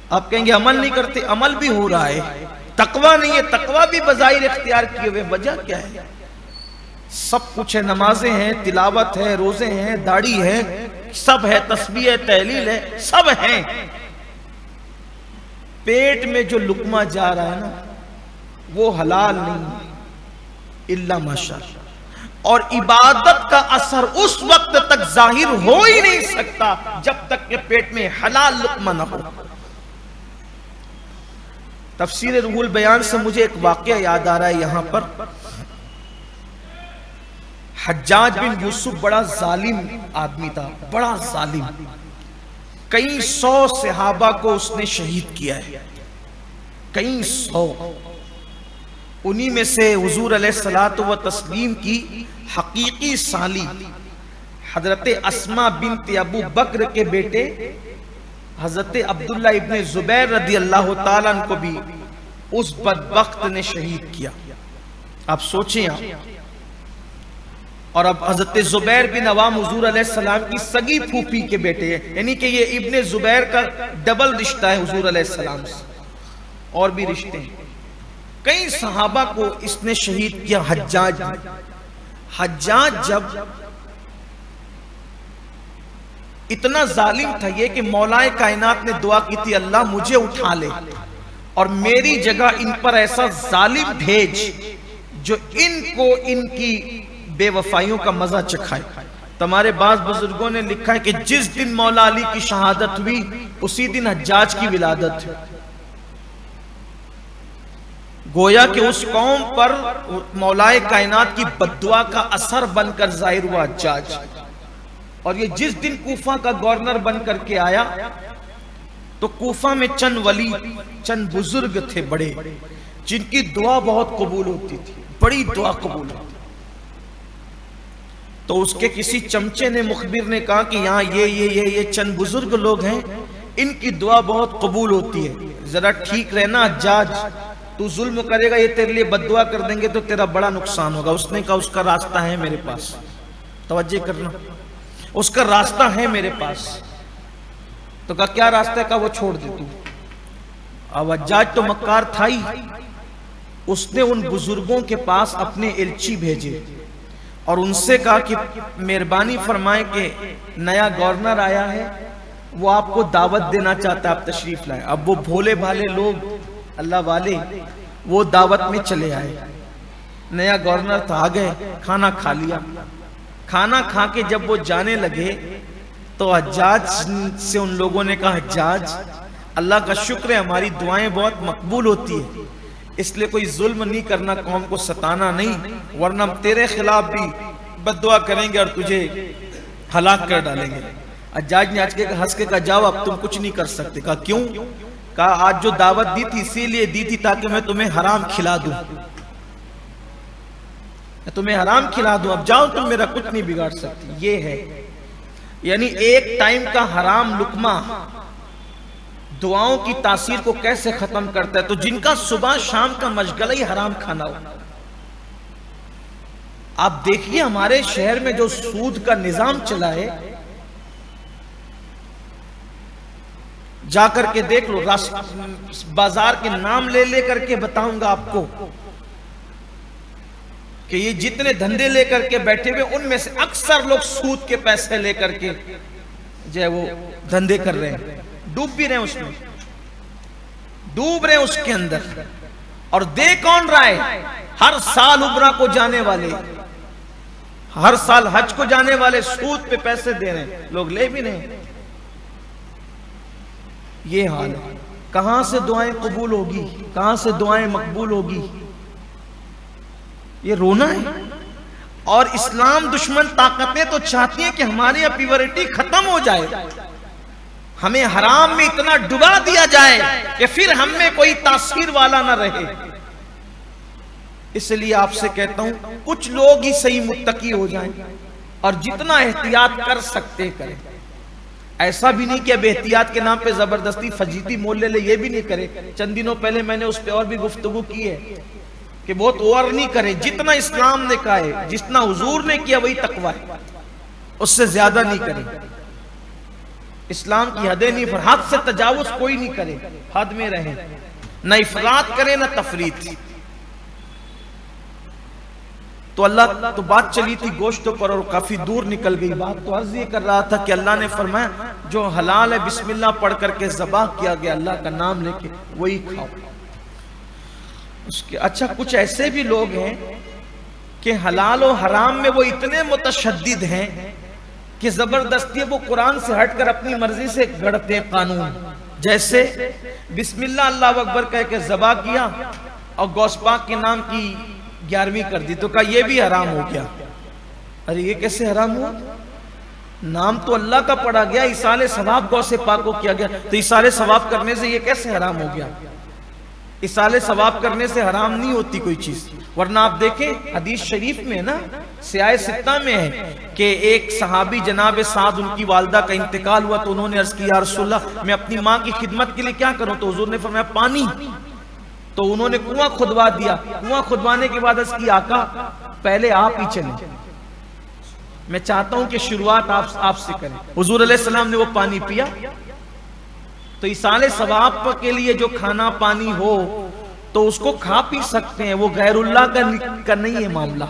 آپ کہیں گے عمل نہیں کرتے، عمل بھی ہو رہا ہے. تقویٰ نہیں ہے، تقویٰ بھی بظاہر اختیار کیے ہوئے. وجہ کیا ہے؟ سب کچھ ہے، نمازیں ہیں، تلاوت ہے، روزے ہیں، داڑھی ہے، سب ہے، تسبیح ہے، تحلیل ہے، سب ہیں. پیٹ میں جو لقمہ جا رہا ہے نا وہ حلال نہیں الا ماشاءاللہ. اور عبادت کا اثر اس وقت تک ظاہر ہو ہی نہیں سکتا جب تک کہ پیٹ میں حلال لقمہ نہ ہو. تفسیر روح البیان سے مجھے ایک واقعہ یاد آ رہا ہے یہاں پر. حجاج بن یوسف بڑا ظالم آدمی تھا، بڑا ظالم. کئی 100 صحابہ کو اس نے شہید کیا ہے، کئی 100. انہی میں سے حضور علیہ الصلوۃ والتسلیم کی حقیقی سالی حضرت اسماء بنت ابو بکر کے بیٹے حضرت عبداللہ ابن زبیر رضی اللہ تعالیٰ عنہ کو بھی اس بدبخت نے شہید کیا. آپ سوچیں آپ. اور اب حضرت زبیر بن عوام حضور علیہ السلام کی سگی پھوپھی کے بیٹے ہیں، یعنی کہ یہ ابن زبیر کا ڈبل رشتہ ہے حضور علیہ السلام سے، اور بھی رشتے ہیں. کئی صحابہ کو اس نے شہید کیا. حجاج جب اتنا ظالم تھا یہ کہ مولا کائنات نے دعا کی تھی اللہ مجھے اٹھا لے اور میری جگہ ان پر ایسا ظالم بھیج جو ان کو ان کی بے وفائیوں کا مزہ چکھائے. تمہارے بعض بزرگوں نے لکھا ہے کہ جس دن مولا علی کی شہادت ہوئی اسی دن حجاج کی ولادت ہے. گویا کہ اس قوم پر مولا کائنات کی بددعا کا اثر بن کر ظاہر ہوا حجاج. اور یہ جس دن کوفہ کا گورنر بن کر کے آیا تو کوفہ میں چند ولی، چند بزرگ تھے بڑے، جن کی دعا بہت قبول ہوتی تھی، بڑی دعا قبول ہوتی. تو اس کے کسی چمچے نے، مخبر نے کہا کہ یہاں یہ چند بزرگ لوگ ہیں، ان کی دعا بہت قبول ہوتی ہے، ذرا ٹھیک رہنا حجاج، تو ظلم کرے گا یہ تیرے لیے بد دعا کر دیں گے تو تیرا بڑا نقصان ہوگا. اس نے کہا اس کا راستہ ہے میرے پاس، توجہ کرنا، اس کا راستہ ہے میرے پاس. تو کہا کیا راستہ ہے؟ کہا وہ چھوڑ دے تو. اب حجاج تو مکار تھا ہی، اس نے ان بزرگوں کے پاس اپنے الچی بھیجے اور ان سے کہا کہ مہربانی فرمائیں کہ نیا گورنر آیا ہے، وہ آپ کو دعوت دینا چاہتا ہے، آپ تشریف لائیں. اب وہ بھولے بھالے لوگ، اللہ والے، وہ دعوت میں چلے آئے. نیا گورنر تھا، آ گئے، کھانا کھا لیا. کھانا کھا کے جب وہ جانے لگے تو حجاج سے ان لوگوں نے کہا حجاج اللہ کا شکر ہے ہماری دعائیں بہت مقبول ہوتی ہیں، اس لیے کوئی ظلم نہیں کرنا، قوم کو ستانا نہیں، ورنہ ہم تیرے خلاف بھی بد دعا کریں گے اور تجھے ہلاک کر ڈالیں گے. حجاج نے ہنس کے کہا جاؤ اب تم کچھ نہیں کر سکتے. کہا کیوں؟ کہا آج جو دعوت دی تھی اسی لیے دی تھی تاکہ میں تمہیں حرام کھلا دوں، تمہیں حرام کھلا دوں، اب جاؤ تم میرا کچھ نہیں بگاڑ سکتی. یہ ہے یعنی ایک ٹائم کا حرام لقمہ دعاؤں کی تاثیر کو کیسے ختم کرتا ہے. تو جن کا صبح شام کا مشغلہ ہی حرام کھانا ہو، آپ دیکھیے ہمارے شہر میں جو سود کا نظام چلا ہے، جا کر کے دیکھ لو، بازار کے نام لے لے کر کے بتاؤں گا آپ کو کہ یہ جتنے دھندے لے کر کے بیٹھے ہوئے ان میں سے اکثر لوگ سود کے پیسے لے کر کے جو ہے وہ دھندے کر رہے ہیں، ڈوب بھی رہے ہیں اس میں، ڈوب رہے ہیں اس کے اندر. اور دے کون رہا ہے؟ ہر سال عمرہ کو جانے والے، ہر سال حج کو جانے والے سود پہ پیسے دے رہے ہیں، لوگ لے بھی رہے ہیں. یہ حال ہے. کہاں سے دعائیں قبول ہوگی؟ کہاں سے دعائیں مقبول ہوگی؟ یہ رونا ہے. اور اسلام دشمن طاقتیں تو چاہتی ہیں کہ ہماری پیورٹی ختم ہو جائے، ہمیں حرام میں اتنا ڈبا دیا جائے کہ پھر ہم میں کوئی تاثیر والا نہ رہے. اس لیے آپ سے کہتا ہوں کچھ لوگ ہی صحیح متقی ہو جائیں اور جتنا احتیاط کر سکتے کریں. ایسا بھی نہیں کہ اب احتیاط کے نام پہ زبردستی فجیتی مول لے لے، یہ بھی نہیں کرے. چند دنوں پہلے میں نے اس پہ اور بھی گفتگو کی ہے کہ بہت اوور نہیں کرے. جتنا اسلام نے کہا ہے، جتنا حضور نے کیا وہی تقویٰ ہے، اس سے زیادہ نہیں کرے. اسلام کی حدیں نہیں، حد سے تجاوز کوئی نہیں کرے، حد میں رہے، نہ افراط کرے نہ تفریط. تو اللہ تو بات چلی تھی گوشتوں پر اور کافی دور نکل گئی بات. تو عرض یہ کر رہا تھا کہ اللہ نے فرمایا جو حلال ہے بسم اللہ پڑھ کر کے ذبح کیا گیا اللہ کا نام لے کے وہی کھاؤ. اچھا کچھ ایسے بھی لوگ ہیں کہ حلال و حرام میں وہ اتنے متشدد ہیں کہ زبردستی وہ قرآن سے ہٹ کر اپنی مرضی سے گھڑتے ہیں قانون. جیسے بسم اللہ اللہ اکبر کہہ کے ذبح کیا اور غوث پاک کے نام کی 11ویں کر دی تو کہا یہ بھی حرام ہو گیا. ارے یہ کیسے حرام ہوا؟ نام تو اللہ کا پڑھا گیا، ایصال ثواب غوث پاک کو کیا گیا، تو ایصال ثواب کرنے سے یہ کیسے حرام ہو گیا؟ ایصال ثواب کرنے سے حرام نہیں ہوتی کوئی چیز. ورنہ آپ دیکھیں حدیث شریف میں نا سیاہ ستہ میں ہے کہ ایک صحابی جناب سعد ان کی والدہ کا انتقال ہوا تو انہوں نے عرض کی یا رسول اللہ میں اپنی ماں کی خدمت کے لیے کیا کروں؟ تو حضور نے فرمایا پانی. تو انہوں نے کنواں کھدوا دیا. کنواں کھدوانے کے بعد عرض کی آقا پہلے آپ ہی چلیں، میں چاہتا ہوں کہ شروعات آپ سے کریں. حضور علیہ السلام نے وہ پانی پیا. تو ایصال ثواب کے لیے جو کھانا پانی ہو تو اس کو کھا پی سکتے ہیں، وہ غیر اللہ کا نہیں ہے معاملہ.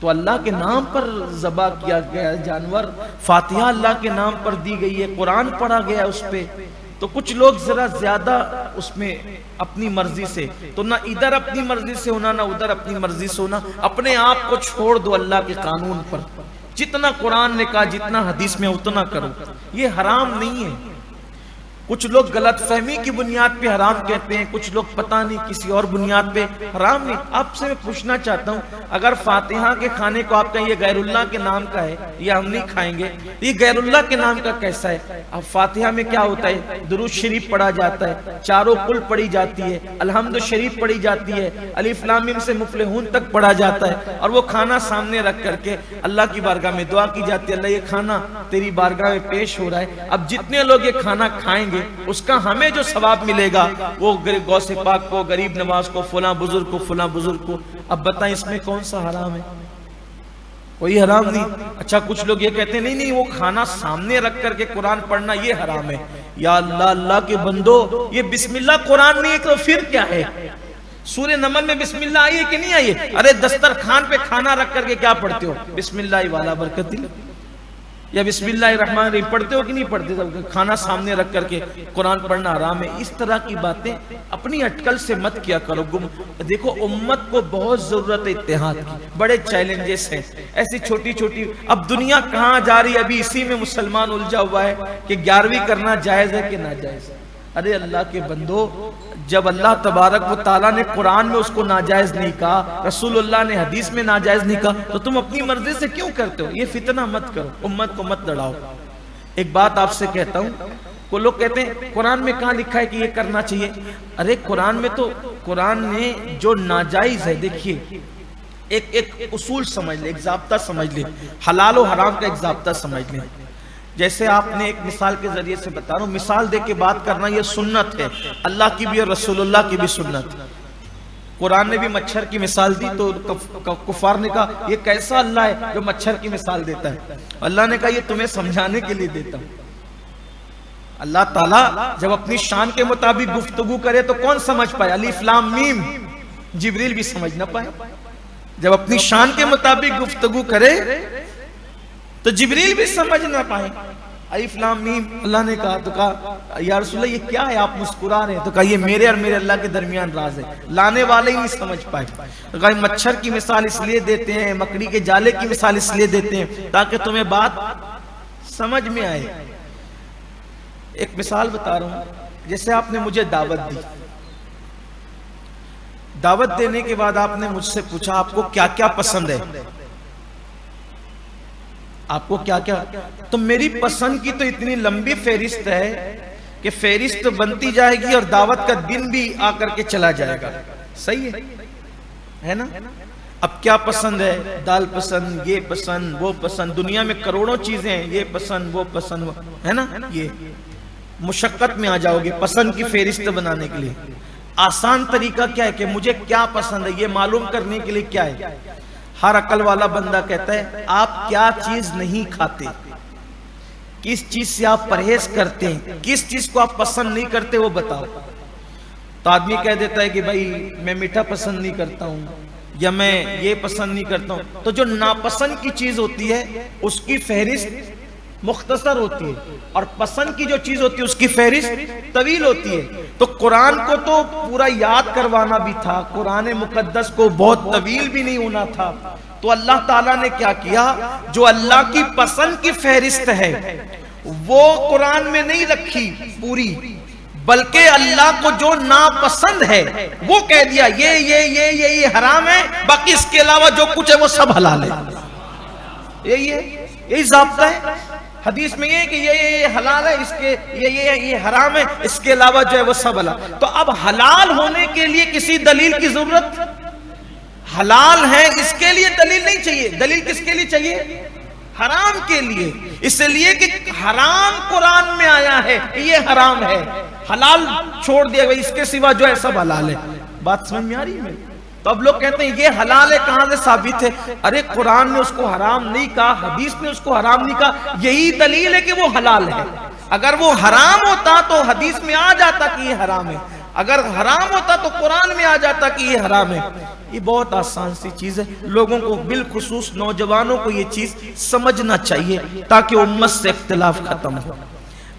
تو اللہ کے نام پر ذبح کیا گیا جانور، فاتحہ اللہ کے نام پر دی گئی ہے، قرآن پڑھا گیا اس پہ. تو کچھ لوگ ذرا زیادہ اس میں اپنی مرضی سے، تو نہ ادھر اپنی مرضی سے ہونا نہ ادھر اپنی مرضی سے ہونا، اپنے آپ کو چھوڑ دو اللہ کے قانون پر. جتنا قرآن نے کہا جتنا حدیث میں اتنا کرو، یہ حرام نہیں ہے. کچھ لوگ غلط فہمی کی بنیاد پہ حرام کہتے ہیں، کچھ لوگ پتہ نہیں کسی اور بنیاد پہ حرام نہیں۔ آپ سے میں پوچھنا چاہتا ہوں، اگر فاتحہ کے کھانے کو آپ کہیں یہ غیر اللہ کے نام کا ہے، یہ ہم نہیں کھائیں گے، یہ غیر اللہ کے نام کا کیسا ہے؟ اب فاتحہ میں کیا ہوتا ہے؟ درود شریف پڑھا جاتا ہے، چاروں قل پڑھی جاتی ہے، الحمد شریف پڑھی جاتی ہے، الف لام میم سے مفلحون تک پڑھا جاتا ہے، اور وہ کھانا سامنے رکھ کر کے اللہ کی بارگاہ میں دعا کی جاتی ہے، اللہ یہ کھانا تیری بارگاہ میں پیش ہو رہا ہے۔ اب جتنے لوگ یہ کھانا کھائیں گے اس کا ہمیں جو ثواب ملے گا وہ غوث پاک کو، غریب نواز کو، فلاں بزرگ کو، فلاں بزرگ کو۔ اب بتائیں اس میں کون سا حرام ہے؟ کوئی حرام نہیں۔ اچھا کچھ لوگ یہ کہتے ہیں نہیں نہیں وہ کھانا سامنے رکھ کر کے قرآن پڑھنا یہ حرام ہے۔ یا اللہ، اللہ کے بندو، یہ بسم اللہ قرآن نہیں ہے تو پھر کیا ہے؟ سورہ نمل میں بسم اللہ آئی ہے کہ نہیں آئی ہے؟ ارے دسترخوان پہ کھانا رکھ کر کے کیا پڑھتے ہو؟ بسم اللہ والا برکت دل، یا بسم اللہ الرحمن الرحیم پڑھتے ہو کہ نہیں پڑھتے؟ کھانا سامنے رکھ کر کے قرآن پڑھنا حرام ہے۔ اس طرح کی باتیں اپنی اٹکل سے مت کیا کرو۔ دیکھو امت کو بہت ضرورت ہے اتحاد کی، بڑے چیلنجز ہیں ایسی چھوٹی چھوٹی۔ اب دنیا کہاں جا رہی ہے؟ ابھی اسی میں مسلمان الجھا ہوا ہے کہ 11ویں کرنا جائز ہے کہ ناجائز ہے۔ ارے اللہ کے بندو، جب اللہ تبارک و تعالیٰ نے قرآن میں اس کو ناجائز نہیں کہا، رسول اللہ نے حدیث میں ناجائز نہیں کہا، تو تم اپنی مرضی سے کیوں کرتے ہو؟ یہ فتنہ مت کرو، امت کو مت لڑاؤ۔ ایک بات آپ سے کہتا ہوں، وہ لوگ کہتے ہیں قرآن میں کہاں لکھا ہے کہ یہ کرنا چاہیے؟ ارے قرآن میں تو، قرآن نے جو ناجائز ہے، دیکھیے ایک اصول سمجھ لیں، ایک ضابطہ سمجھ لیں، حلال و حرام کا ایک ضابطہ سمجھ لیں۔ جیسے آپ نے ایک مثال کے ذریعے سے بتا رہا ہوں، مثال دے کے بات کرنا یہ سنت ہے، اللہ کی بھی اور رسول اللہ کی بھی سنت۔ قرآن نے بھی مچھر کی مثال دی تو کفار نے کہا یہ کیسا اللہ ہے جو مچھر کی مثال دیتا ہے؟ اللہ نے کہا یہ تمہیں سمجھانے کے لیے دیتا ہوں۔ اللہ تعالیٰ جب اپنی شان کے مطابق گفتگو کرے تو کون سمجھ پائے؟ الف لام میم، جبریل بھی سمجھ نہ پائے۔ جب اپنی شان کے مطابق گفتگو کرے تو جبریل بھی سمجھ نہ پائے۔ الف لام میم اللہ نے کہا تو کہا یا رسول اللہ یہ کیا ہے؟ آپ مسکرا رہے ہیں۔ تو کہا یہ میرے اور میرے اللہ کے درمیان راز ہے، لانے والے ہی نہیں سمجھ پائے۔ تو کہا مچھر کی مثال اس لیے دیتے ہیں، مکڑی کے جالے کی مثال اس لیے دیتے ہیں تاکہ تمہیں بات سمجھ میں آئے۔ ایک مثال بتا رہا ہوں، جیسے آپ نے مجھے دعوت دی، دعوت دینے کے بعد آپ نے مجھ سے پوچھا آپ کو کیا کیا پسند ہے، آپ کو کیا کیا، تو میری پسند کی تو اتنی لمبی فہرست ہے کہ فہرست بنتی جائے گی اور دعوت کا دن بھی آ کر کے چلا جائے گا۔ صحیح ہے نا؟ اب کیا پسند ہے؟ دال پسند، یہ پسند، وہ پسند، دنیا میں کروڑوں چیزیں ہیں، یہ پسند، وہ پسند، ہے نا؟ یہ مشقت میں آ جاؤ گے پسند کی فہرست بنانے کے لیے۔ آسان طریقہ کیا ہے کہ مجھے کیا پسند ہے یہ معلوم کرنے کے لیے کیا ہے؟ ہر عقل والا بندہ کہتا ہے آپ کیا چیز نہیں کھاتے، کس چیز سے آپ پرہیز کرتے ہیں، کس چیز کو آپ پسند نہیں کرتے وہ بتاؤ۔ تو آدمی کہہ دیتا ہے کہ بھائی میں میٹھا پسند نہیں کرتا ہوں، یا میں یہ پسند نہیں کرتا ہوں۔ تو جو ناپسند کی چیز ہوتی ہے اس کی فہرست مختصر ہوتی ہے، اور پسند کی جو چیز ہوتی ہے اس کی فہرست طویل ہوتی ہے۔ تو قرآن کو تو پورا یاد کروانا بھی تھا، قرآن مقدس کو بہت طویل بھی نہیں ہونا تھا، تو اللہ تعالیٰ نے کیا کیا؟ جو اللہ کی پسند کی فہرست ہے وہ قرآن میں نہیں رکھی پوری، بلکہ اللہ کو جو ناپسند ہے وہ کہہ دیا یہ حرام ہے، باقی اس کے علاوہ جو کچھ ہے وہ سب حلال ہے۔ یہی ضابطہ ہے حدیث میں، یہ کہ یہ حلال ہے، اس کے یہ حرام ہے، اس کے علاوہ جو ہے وہ سب حلال۔ تو اب حلال ہونے کے لیے کسی دلیل کی ضرورت؟ حلال ہے اس کے لیے دلیل نہیں چاہیے۔ دلیل کس کے لیے چاہیے؟ حرام کے لیے، اس لیے کہ حرام قرآن میں آیا ہے یہ حرام ہے، حلال چھوڑ دیا گیا، اس کے سوا جو ہے سب حلال ہے۔ بات سمجھ میں آ رہی ہے میری؟ تو اب لوگ کہتے ہیں یہ حلال ہے، کہاں سے ثابت ہے؟ ارے قرآن نے اس کو حرام نہیں کہا، حدیث نے اس کو حرام نہیں کہا، یہی دلیل ہے کہ وہ حلال ہے۔ اگر وہ حرام ہوتا تو حدیث میں آ جاتا کہ یہ حرام ہے، اگر حرام ہوتا تو قرآن میں آ جاتا کہ یہ حرام ہے۔ یہ بہت آسان سی چیز ہے، لوگوں کو بالخصوص نوجوانوں کو یہ چیز سمجھنا چاہیے تاکہ امت سے اختلاف ختم ہو۔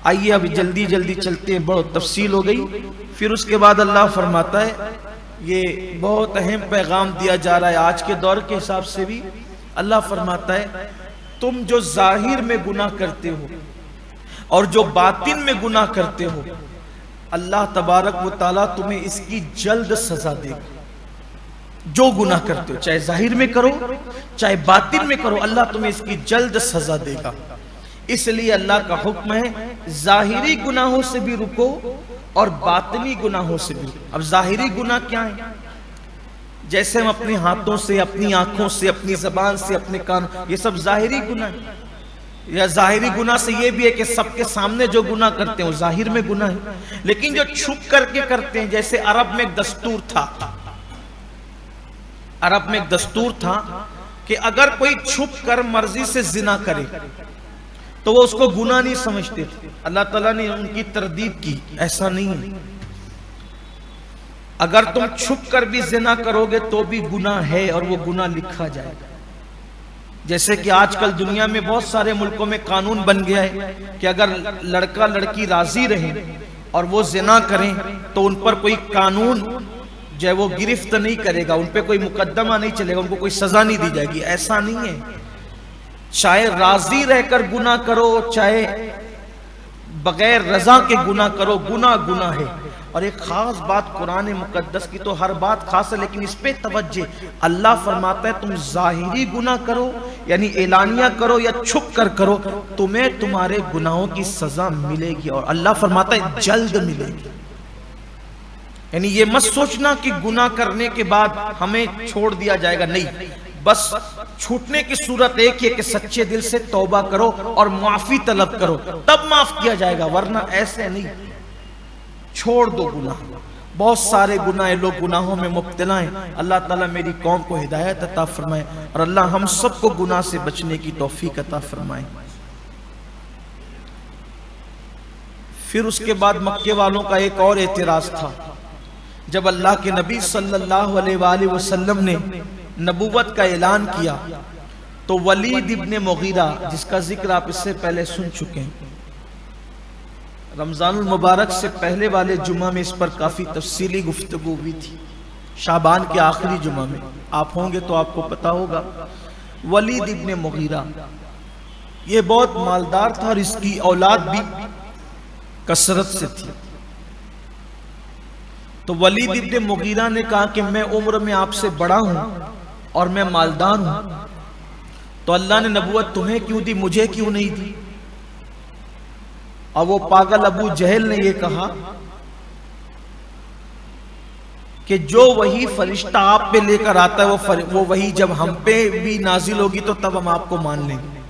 آئیے اب جلدی جلدی چلتے ہیں، بہت تفصیل ہو گئی۔ پھر اس کے بعد اللہ فرماتا ہے، یہ بہت اہم پیغام دیا جا رہا ہے آج کے دور کے حساب سے بھی۔ اللہ فرماتا ہے تم جو ظاہر میں گناہ کرتے ہو اور جو باطن میں گناہ کرتے ہو اللہ تبارک و تعالیٰ تمہیں اس کی جلد سزا دے گا. جو گناہ کرتے ہو چاہے ظاہر میں کرو چاہے باطن میں کرو اللہ تمہیں اس کی جلد سزا دے گا. اس لیے اللہ کا حکم ہے ظاہری گناہوں سے بھی رکو اور باطنی گناہوں سے بھی. اب ظاہری گناہ کیا ہے؟ جیسے ہم اپنے ہاتھوں سے اپنی آنکھوں سے اپنی زبان سے اپنے کان، یہ سب ظاہری گناہ ہے. یا ظاہری گناہ سے یہ بھی ہے کہ سب کے سامنے جو گناہ کرتے ہیں وہ ظاہر میں گناہ ہے. لیکن جو چھپ کر کے کرتے ہیں، جیسے عرب میں ایک دستور تھا کہ اگر کوئی چھپ کر مرضی سے زنا کرے تو وہ اس کو گناہ نہیں سمجھتے تھے. اللہ تعالیٰ نے ان کی تردید کی، ایسا نہیں ہے. اگر تم چھپ کر بھی زنا کرو گے تو بھی گناہ ہے اور وہ گناہ لکھا جائے گا. جیسے کہ آج کل دنیا میں بہت سارے ملکوں میں قانون بن گیا ہے کہ اگر لڑکا لڑکی راضی رہیں اور وہ زنا کریں تو ان پر کوئی قانون جو ہے وہ گرفت نہیں کرے گا، ان پہ کوئی مقدمہ نہیں چلے گا، ان کو کوئی سزا نہیں دی جائے گی. ایسا نہیں ہے. چاہے راضی رہ کر گناہ کرو چاہے بغیر رضا کے گناہ کرو، گناہ ہے. اور ایک خاص بات قرآن مقدس کی، تو ہر بات خاص ہے لیکن اس پہ توجہ. اللہ فرماتا ہے تم ظاہری گناہ کرو یعنی اعلانیہ کرو یا چھپ کر کرو، تمہیں تمہارے گناہوں کی سزا ملے گی. اور اللہ فرماتا ہے جلد ملے گی. یعنی یہ مت سوچنا کہ گناہ کرنے کے بعد ہمیں چھوڑ دیا جائے گا، نہیں. بس چھوٹنے کی صورت ایک ہے کہ سچے دل سے توبہ کرو اور معافی طلب کرو، تب معاف کیا جائے گا، ورنہ ایسے نہیں. چھوڑ دو گناہ. بہت سارے گناہ، لوگ گناہوں میں مبتلا ہیں. اللہ تعالیٰ میری قوم کو ہدایت عطا فرمائے اور اللہ ہم سب کو گناہ سے بچنے کی توفیق عطا فرمائے. پھر اس کے بعد مکے والوں کا ایک اور اعتراض تھا. جب اللہ کے نبی صلی اللہ علیہ وآلہ وسلم نے نبوت کا اعلان کیا تو ولید ابن مغیرہ، جس کا ذکر آپ اس سے پہلے سن چکے ہیں، رمضان المبارک سے پہلے والے جمعہ میں اس پر کافی تفصیلی گفتگو ہوئی تھی. شعبان کے آخری جمعہ میں آپ ہوں گے تو آپ کو پتا ہوگا. ولید ابن مغیرہ یہ بہت مالدار تھا اور اس کی اولاد بھی کثرت سے تھی. تو ولید ابن مغیرہ نے کہا کہ میں عمر میں آپ سے بڑا ہوں اور میں مالدار ہوں، تو اللہ نے نبوت تمہیں کیوں دی، مجھے کیوں نہیں دی؟ اور وہ پاگل ابو جہل نے یہ کہا کہ جو وہی فرشتہ آپ پہ لے کر آتا ہے وہ وہی جب ہم پہ بھی نازل ہوگی تو تب ہم آپ کو مان لیں گے.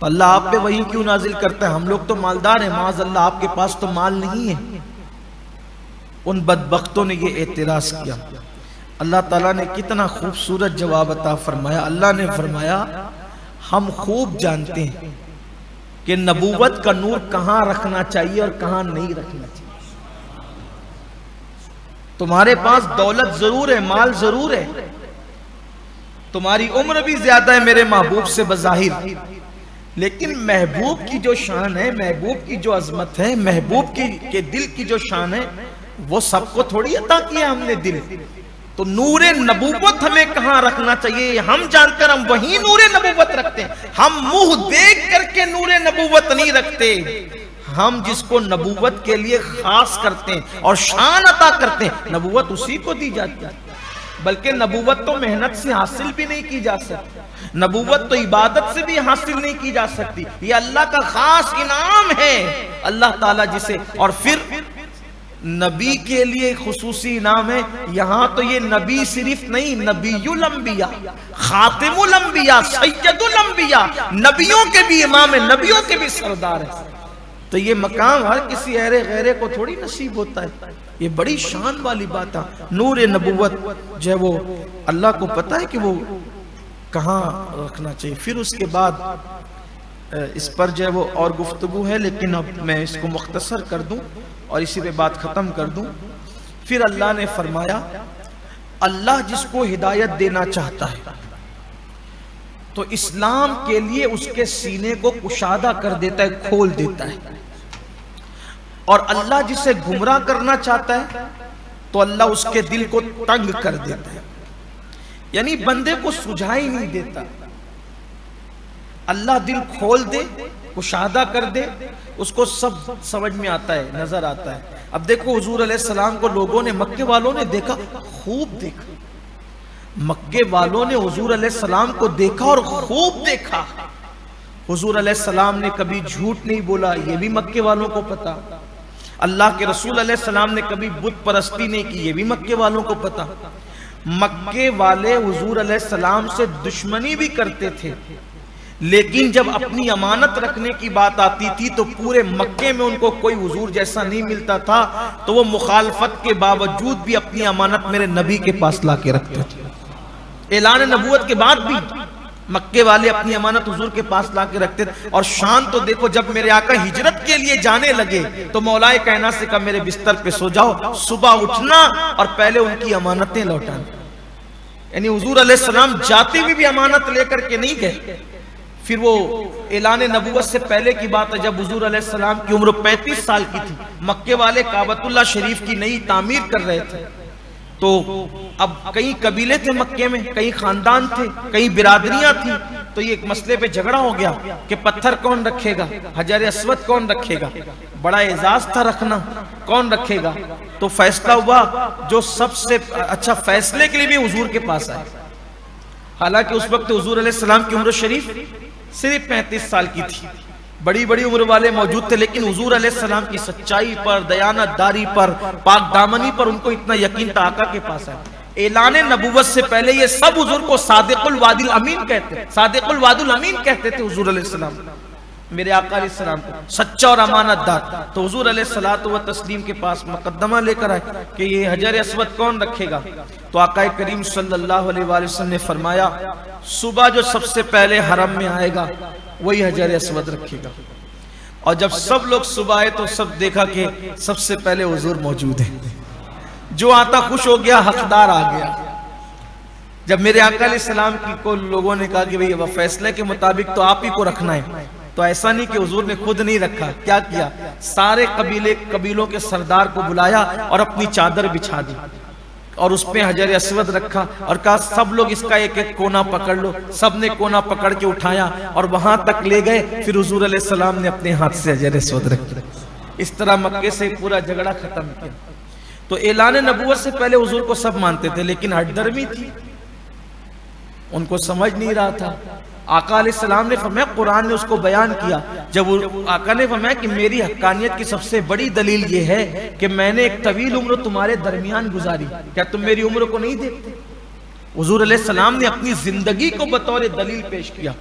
اللہ آپ پہ وہی کیوں نازل کرتا ہے؟ ہم لوگ تو مالدار ہیں، معاذ اللہ آپ کے پاس تو مال نہیں ہے. ان بدبختوں نے یہ اعتراض کیا. اللہ تعالیٰ نے کتنا خوبصورت جواب عطا فرمایا. اللہ نے فرمایا ہم خوب جانتے ہیں کہ نبوت کا نور کہاں رکھنا چاہیے اور کہاں نہیں رکھنا چاہیے. تمہارے پاس دولت ضرور ہے، مال ضرور ہے، تمہاری عمر بھی زیادہ ہے میرے محبوب سے بظاہر، لیکن محبوب کی جو شان ہے، محبوب کی جو عظمت ہے، محبوب کے دل کی جو شان ہے، وہ سب کو تھوڑی عطا کیا ہم نے دل. تو نور نبوت ہمیں کہاں رکھنا چاہیے ہم جان کر ہم وہیں نور نبوت رکھتے ہیں. ہم منہ دیکھ کر کے نور نبوت نہیں رکھتے. ہم جس کو نبوت کے لیے خاص کرتے ہیں اور شان عطا کرتے ہیں، نبوت اسی کو دی جاتی ہے. بلکہ نبوت تو محنت سے حاصل بھی نہیں کی جا سکتی، نبوت تو عبادت سے بھی حاصل نہیں کی جا سکتی. یہ اللہ کا خاص انعام ہے اللہ تعالیٰ جسے. اور پھر نبی کے لیے خصوصی انعام ہے. یہاں تو یہ نبی صرف نہیں، نبی الانبیاء، خاتم الانبیاء، سید الانبیاء، نبیوں کے بھی امام ہے، نبیوں کے بھی سردار ہے. تو یہ مقام ہر کسی غیرے کو تھوڑی نصیب ہوتا ہے. یہ بڑی شان والی بات ہے. نور نبوت جو ہے وہ اللہ کو پتہ ہے کہ وہ کہاں رکھنا چاہیے. پھر اس کے بعد اس پر جو ہے وہ اور گفتگو ہے، لیکن اب میں اس کو مختصر کر دوں اور اسی پہ بات ختم کر دوں. پھر اللہ نے فرمایا اللہ جس کو ہدایت دینا چاہتا ہے تو اسلام کے لیے اس کے سینے کو کشادہ کر دیتا ہے، کھول دیتا ہے. اور اللہ جسے گمراہ کرنا چاہتا ہے تو اللہ اس کے دل کو تنگ کر دیتا ہے، یعنی بندے کو سجھائی نہیں دیتا. اللہ دل کھول دے کشادہ کر دے، اس کو سب سمجھ میں آتا ہے، نظر آتا ہے۔ اب دیکھو حضور علیہ السلام کو لوگوں نے، مکے والوں نے دیکھا، خوب دیکھا، مکے والوں نے حضور علیہ السلام کو دیکھا اور خوب دیکھا۔ حضور علیہ السلام نے کبھی جھوٹ نہیں بولا، یہ بھی مکے والوں کو پتا۔ اللہ کے رسول علیہ السلام نے کبھی بت پرستی نہیں کی، یہ بھی مکے والوں کو پتا۔ مکے والے حضور علیہ السلام سے دشمنی بھی کرتے تھے، لیکن جب اپنی امانت رکھنے کی بات آتی تھی تو پورے مکے میں ان کو کوئی حضور جیسا نہیں ملتا تھا، تو وہ مخالفت کے باوجود بھی اپنی امانت میرے نبی کے پاس لا کے رکھتے تھے۔ اعلان نبوت کے بعد بھی مکے والے اپنی امانت حضور کے پاس لا کے رکھتے تھے۔ اور شان تو دیکھو، جب میرے آقا ہجرت کے لیے جانے لگے تو مولا کائنات سے کہا میرے بستر پہ سو جاؤ، صبح اٹھنا اور پہلے ان کی امانتیں لوٹانا۔ یعنی حضور علیہ السلام جاتے ہوئے بھی امانت لے کر کے نہیں گئے۔ پھر وہ اعلان نبوت سے پہلے کی بات ہے، جب حضور علیہ السلام کی عمر 35 سال کی تھی، مکے والے کعبۃ اللہ شریف کی نئی تعمیر کر رہے تھے، تو اب کئی قبیلے تھے مکے میں، کئی خاندان تھے، کئی برادریاں تھیں، تو یہ ایک مسئلے پہ جھگڑا ہو گیا کہ پتھر کون رکھے گا، حجر اسود کون رکھے گا، بڑا اعزاز تھا رکھنا، کون رکھے گا؟ تو فیصلہ ہوا، جو سب سے اچھا فیصلے کے لیے بھی حضور کے پاس آئے۔ حالانکہ اس وقت حضور علیہ السلام کی عمر شریف صرف 35 سال کی تھی، بڑی بڑی عمر والے موجود تھے، لیکن حضور علیہ السلام کی سچائی پر، دیانت داری پر، پاک دامنی پر ان کو اتنا یقین تھا، آقا کے پاس آئے۔ اعلان نبوت سے پہلے یہ سب حضور کو صادق الوعد الامین کہتے، صادق الوعد الامین کہتے تھے حضور علیہ السلام، میرے آقا علیہ السلام کو سچا اور امانت دار۔ تو حضور علیہ الصلوۃ والتسلیم کے پاس مقدمہ لے کر آئے کہ یہ حجر اسود کون رکھے گا؟ تو آقا کریم صلی اللہ علیہ وآلہ وسلم نے فرمایا، صبح جو سب سے پہلے حرم میں آئے گا وہی حجر اسود رکھے گا۔ اور جب سب لوگ صبح آئے تو سب دیکھا کہ سب سے پہلے حضور موجود ہیں، جو آتا خوش ہو گیا، حقدار آ گیا۔ جب میرے آقا علیہ السلام کی کو لوگوں نے کہا کہ بھئی وہ فیصلے کے مطابق تو آپ ہی کو رکھنا ہے، تو ایسا نہیں کہ حضور نے خود نہیں رکھا، کیا کیا؟ سارے قبیلوں کے سردار کو بلایا اور اپنی چادر بچھا دی اور اس پہ حجر اسود رکھا اور کہا سب لوگ اس کا ایک ایک کونا پکڑ لو۔ سب نے کونا پکڑ کے اٹھایا اور وہاں تک لے گئے، پھر حضور علیہ السلام نے اپنے ہاتھ سے حجر اسود رکھا۔ اس طرح مکے سے پورا جھگڑا ختم کیا۔ تو اعلان نبوت سے پہلے حضور کو سب مانتے تھے، لیکن ہٹ درمی تھی، ان کو سمجھ نہیں رہا تھا۔ آقا علیہ السلام نے فرمایا، قرآن نے اس کو بیان کیا، جب آقا نے فرمایا کہ میری حقانیت کی سب سے بڑی دلیل یہ ہے کہ میں نے ایک طویل عمر تمہارے درمیان گزاری، کیا تم میری عمر کو نہیں دیکھتے؟ حضور علیہ السلام نے اپنی زندگی کو بطور دلیل پیش کیا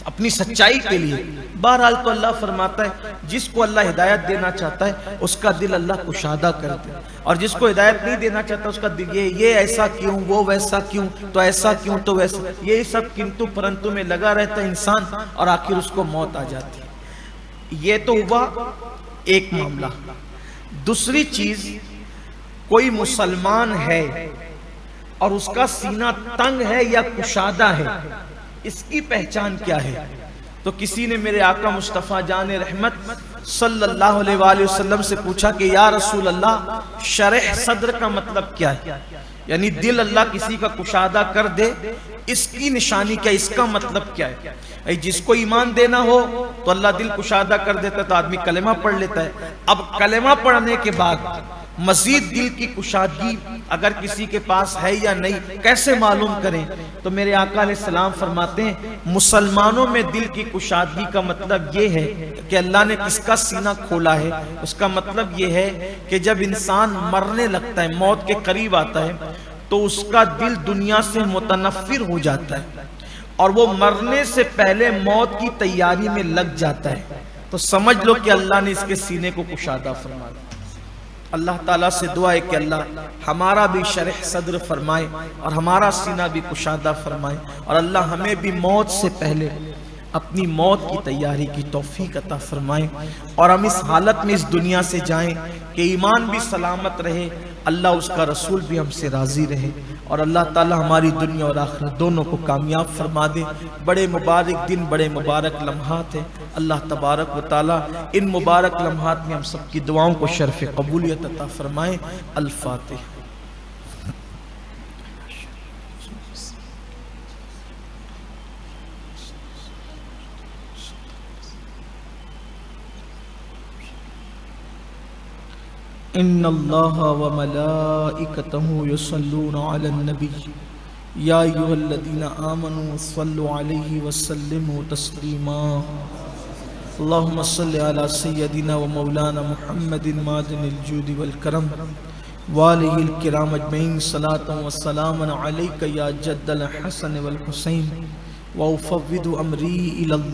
اپنی سچائی کے لیے۔ بہرحال تو اللہ فرماتا ہے جس کو اللہ ہدایت دینا چاہتا ہے اس کا دل اللہ کشادہ کرتا ہے، اور جس کو ہدایت نہیں دینا چاہتا اس کا دل یہ ایسا کیوں، وہ ویسا کیوں، تو ایسا کیوں، تو ویسا، یہ سب کنتو پرنتو میں لگا رہتا ہے انسان، اور آخر اس کو موت آ جاتی ہے۔ یہ تو ہوا ایک معاملہ۔ دوسری چیز، کوئی مسلمان ہے اور اس کا سینہ تنگ ہے یا کشادہ ہے، اس کی پہچان کیا ہے؟ تو کسی نے میرے آقا مصطفیٰ جان رحمت صلی اللہ علیہ وآلہ وسلم سے پوچھا کہ یا رسول اللہ، شرح صدر کا مطلب کیا ہے؟ یعنی دل اللہ کسی کا کشادہ کر دے، اس کی نشانی کیا، اس کا مطلب کیا ہے؟ جس کو ایمان دینا ہو تو اللہ دل کشادہ کر دیتا ہے، تو آدمی کلمہ پڑھ لیتا ہے۔ اب کلمہ پڑھنے کے بعد مزید دل کی کشادگی اگر کسی کے پاس ہے یا نہیں، کیسے معلوم کریں؟ تو میرے آقا علیہ السلام فرماتے ہیں مسلمانوں میں دل کی کشادگی کا مطلب یہ ہے کہ اللہ نے کس کا سینہ کھولا ہے، اس کا مطلب یہ ہے کہ جب انسان مرنے لگتا ہے، موت کے قریب آتا ہے، تو اس کا دل دنیا سے متنفر ہو جاتا ہے اور وہ مرنے سے پہلے موت کی تیاری میں لگ جاتا ہے۔ تو سمجھ لو کہ اللہ نے اس کے سینے کو کشادہ فرما دیا۔ اللہ تعالیٰ سے دعا ہے کہ اللہ ہمارا بھی شرح صدر فرمائے اور ہمارا سینہ بھی کشادہ فرمائے، اور اللہ ہمیں بھی موت سے پہلے اپنی موت کی تیاری کی توفیق عطا فرمائے، اور ہم اس حالت میں اس دنیا سے جائیں کہ ایمان بھی سلامت رہے، اللہ اس کا رسول بھی ہم سے راضی رہے، اور اللہ تعالی ہماری دنیا اور آخرت دونوں کو کامیاب فرما دے۔ بڑے مبارک دن، بڑے مبارک لمحات ہیں، اللہ تبارک و تعالی ان مبارک لمحات میں ہم سب کی دعاؤں کو شرف قبولیت عطا فرمائے۔ الفاتحہ۔ ان اللہ وملائکتہ یصلون علی النبی یا ایھا الذین آمنوا صلوا علیہ وسلموا تسلیما اللہم صل علی سیدنا و مولانا محمد معدن الجود والکرم وآلہ الکرام اجمعین صلاۃ و سلام علیک یا جد الحسن والحسین وافوض امری الی اللہ